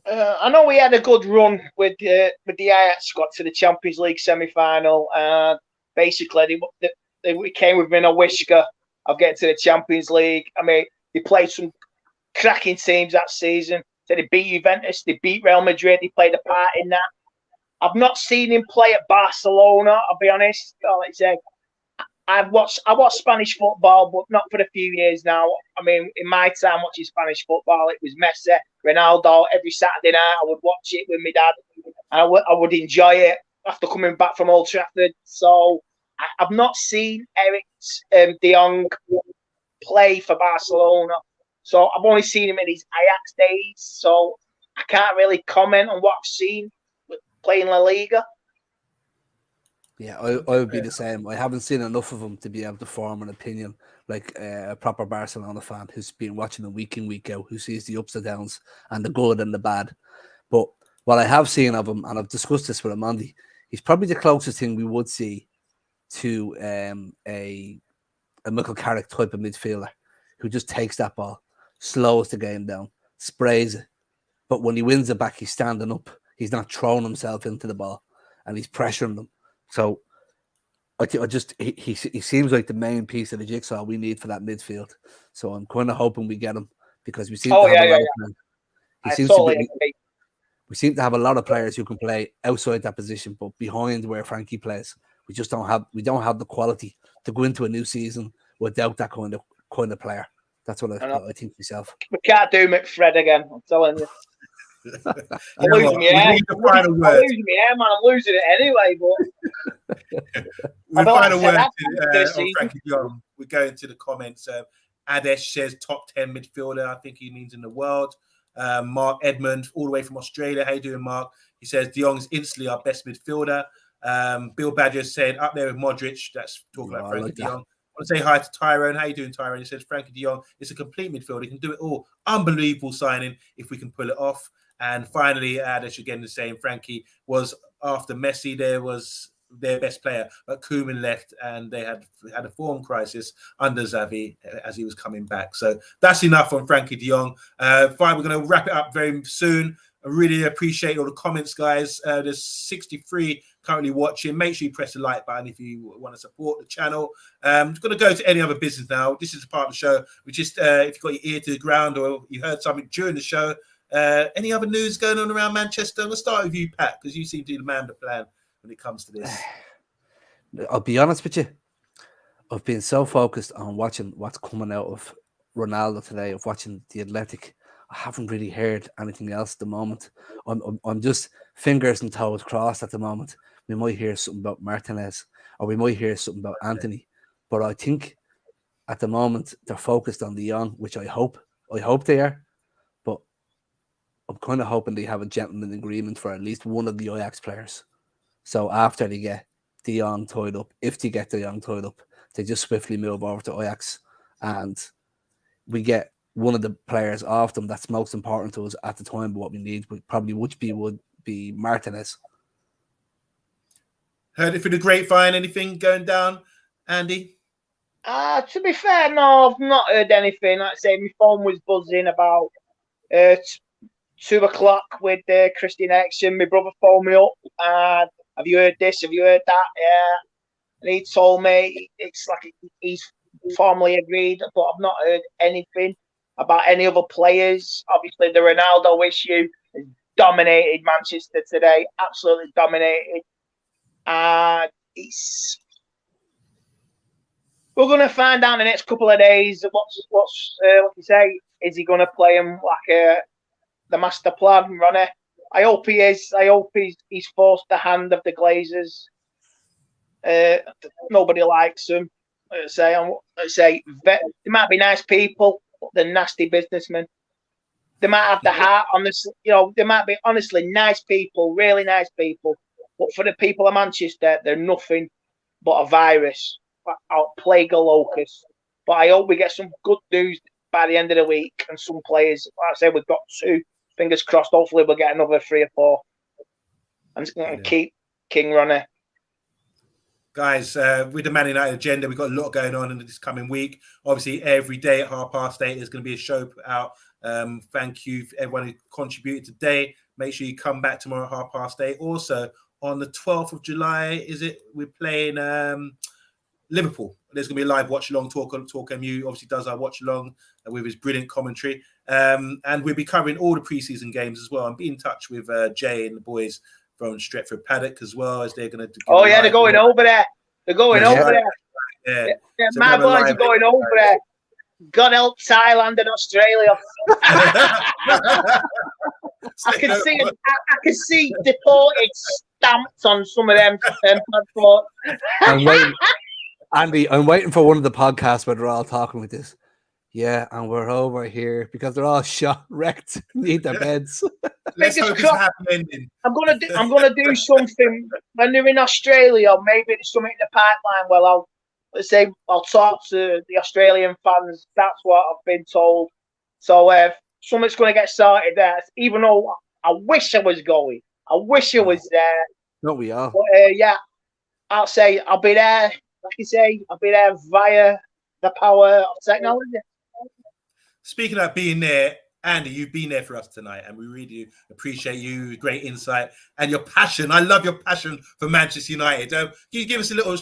I know we had a good run with the Ajax, got to the Champions League semi-final. Basically, they came within a whisker of getting to the Champions League. I mean, they played some cracking teams that season. So they beat Juventus, they beat Real Madrid. He played a part in that. I've not seen him play at Barcelona, I'll be honest. Like I say, I watched Spanish football, but not for a few years now. I mean, in my time watching Spanish football, it was Messi, Ronaldo. Every Saturday night, I would watch it with my dad, and I would enjoy it after coming back from Old Trafford. So I've not seen Eriksen, De Jong play for Barcelona. So I've only seen him in his Ajax days. So I can't really comment on what I've seen playing La Liga. Yeah, I would be the same. I haven't seen enough of him to be able to form an opinion like a proper Barcelona fan who's been watching them week in, week out, who sees the ups and downs and the good and the bad. But what I have seen of him, and I've discussed this with Amandi, he's probably the closest thing we would see to a Michael Carrick type of midfielder who just takes that ball, slows the game down, sprays it. But when he wins it back, he's standing up. He's not throwing himself into the ball, and he's pressuring them. So he seems like the main piece of the jigsaw we need for that midfield. So I'm kind of hoping we get him because we seem to have a lot of players. We seem to have a lot of players who can play outside that position, but behind where Frankie plays, we don't have the quality to go into a new season without that kind of player. That's what I think myself. We can't do McFred again. I'm telling you. I'm losing my hair, man. I'm losing it anyway. But the final word on Frenkie de Jong. We go into the comments. Adesh says top 10 midfielder. I think he means in the world. Mark Edmund, all the way from Australia. How you doing, Mark? He says De Jong is instantly our best midfielder. Bill Badger said up there with Modric. That's talking about Frenkie de Jong. I want to say hi to Tyrone. How you doing, Tyrone? He says Frenkie de Jong is a complete midfielder. He can do it all. Unbelievable signing if we can pull it off. And finally, Adesh again is saying Frenkie was after Messi. There was their best player, but Koeman left, and they had a form crisis under Xavi as he was coming back. So that's enough on Frenkie de Jong. Fine, we're going to wrap it up very soon. I really appreciate all the comments, guys. There's 63 currently watching. Make sure you press the like button if you want to support the channel. I'm going to go to any other business now. This is a part of the show. We just, if you've got your ear to the ground or you heard something during the show, any other news going on around Manchester? Let's start with you, Pat, because you seem to be the man of the plan when it comes to this. I'll be honest with you. I've been so focused on watching what's coming out of Ronaldo today, of watching the Athletic. I haven't really heard anything else at the moment. I'm just fingers and toes crossed at the moment. We might hear something about Martinez, or we might hear something about Anthony. But I think at the moment they're focused on the young, which I hope they are. But I'm kind of hoping they have a gentleman agreement for at least one of the Ajax players. So after they get De Jong tied up, if they get De Jong tied up, they just swiftly move over to Ajax, and we get one of the players off them that's most important to us at the time. But what we need would be Martinez. Heard it through the grapevine? Anything going down, Andy? To be fair, no, I've not heard anything. Like I say, my phone was buzzing about 2 o'clock with Christian Eriksen. My brother phoned me up and have you heard this? Have you heard that? Yeah. And he told me it's like he's formally agreed, but I've not heard anything about any other players. Obviously, the Ronaldo issue has dominated Manchester today, absolutely dominated. We're going to find out in the next couple of days what's what you say. Is he going to play him like the master plan, Ronnie? I hope he is. I hope he's forced the hand of the Glazers. Nobody likes them. They might be nice people, but they're nasty businessmen. They might have the heart on this. They might be honestly nice people, really nice people. But for the people of Manchester, they're nothing but a virus, a plague, a locust. But I hope we get some good news by the end of the week and some players. Like I said, we've got 2. Fingers crossed. Hopefully, we'll get another 3 or 4 and keep King Ronnie. Guys, with the Man United agenda, we've got a lot going on in this coming week. Obviously, every day at 8:30, there's going to be a show put out. Thank you for everyone who contributed today. Make sure you come back tomorrow at 8:30. Also, on the 12th of July, we're playing Liverpool. There's going to be a live watch-along. Talk MU obviously does our watch-along with his brilliant commentary. And we'll be covering all the preseason games as well. And be in touch with Jay and the boys from Stretford Paddock as well, as they're going to. Oh yeah, they're going over there. They're going over there. Yeah. So my boys are going over there. God help Thailand and Australia. I can see deported stamped on some of them passports. Andy, I'm waiting for one of the podcasts where they're all talking with this. Yeah, and we're over here because they're all shot, wrecked, need their beds. Let's hope it's a happy ending. I'm gonna do something when they're in Australia. Maybe there's something in the pipeline. Well, I'll talk to the Australian fans. That's what I've been told. So something's going to get started there. Even though I wish I was going, I wish I was there. No, we are. But, yeah, I'll say I'll be there. Like you say, I'll be there via the power of technology. Speaking of being there, Andy, you've been there for us tonight, and we really appreciate you. Great insight and your passion. I love your passion for Manchester United. Can you give us a little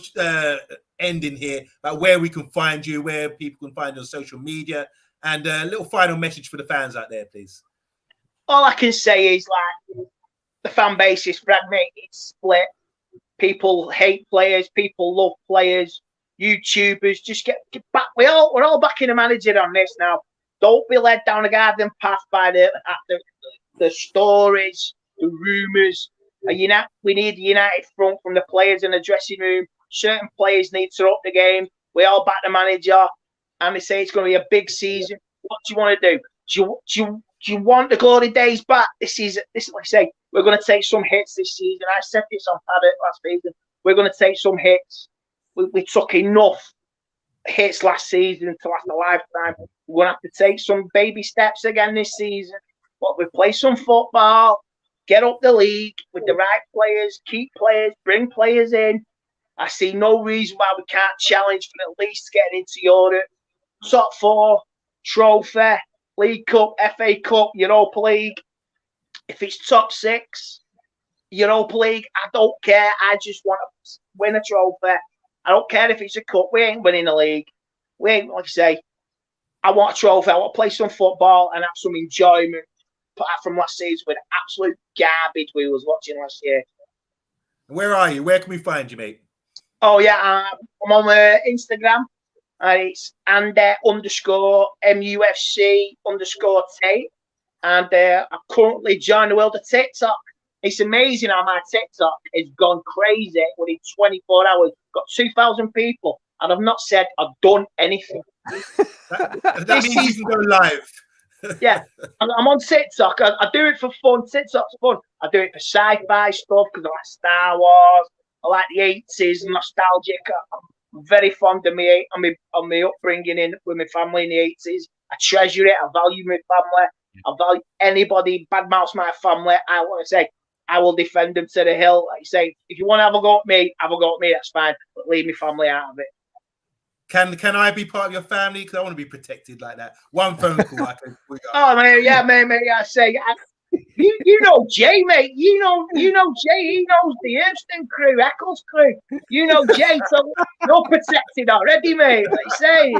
ending here about where we can find you, where people can find you on social media, and a little final message for the fans out there, please? All I can say is, like, the fan base is fragmented, split. People hate players. People love players. YouTubers, just get back. We're all backing the manager on this now. Don't be led down a garden path by the stories, the rumours. We need a united front from the players in the dressing room. Certain players need to up the game. We all back the manager, and they say it's going to be a big season. What do you want to do? Do you want the glory days back? This is like I say, we're going to take some hits this season. I said this on Paddock last season. We're going to take some hits. We took enough hits last season to last a lifetime. We're going to have to take some baby steps again this season. But we play some football, get up the league with the right players, keep players, bring players in. I see no reason why we can't challenge for at least getting into Europe. Top 4, trophy, League Cup, FA Cup, Europa League. If it's top 6, Europa League, I don't care. I just want to win a trophy. I don't care if it's a cup. We ain't winning the league. We ain't, like I say, I want a trophy. I want to play some football and have some enjoyment. Apart from last season with absolute garbage we was watching last year. Where are you? Where can we find you, mate? Oh, yeah. I'm on Instagram. It's _MUFC_Tate. And I'm currently joined the world of TikTok. It's amazing how my TikTok has gone crazy within 24 hours. Got 2,000 people, and I've not said I've done anything. that means you can go live. Yeah, I'm on TikTok. I do it for fun. TikTok's fun. I do it for sci-fi stuff because I like Star Wars. I like the 80s, nostalgic. I'm very fond of me upbringing in with my family in the 80s. I treasure it. I value my family. I value anybody badmouths my family. I want to say I will defend them to the hill. Like you say, if you want to have a go at me, have a go at me. That's fine, but leave my family out of it. Can I be part of your family? Because I want to be protected like that. One phone call, I can. Oh man, yeah, mate. I say, you know Jay, mate. You know Jay. He knows the Eriksen crew, Eccles crew. You know Jay, so you're protected already, mate. Like you say,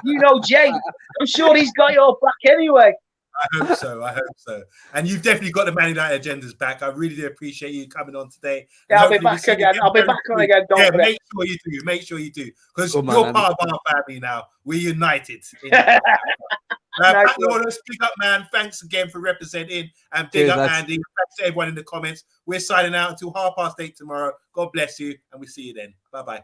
you know Jay. I'm sure he's got your back anyway. I hope so. And you've definitely got the Man United agendas back. I really do appreciate you coming on today. Yeah, I'll be back again. I'll be back on again. Make sure you do. Because you're part of our family now. We're united. Pat Lawrence, big up, man. Thanks again for representing. And big up, Andy. Thanks to everyone in the comments. We're signing out until 8:30 tomorrow. God bless you. And we'll see you then. Bye-bye.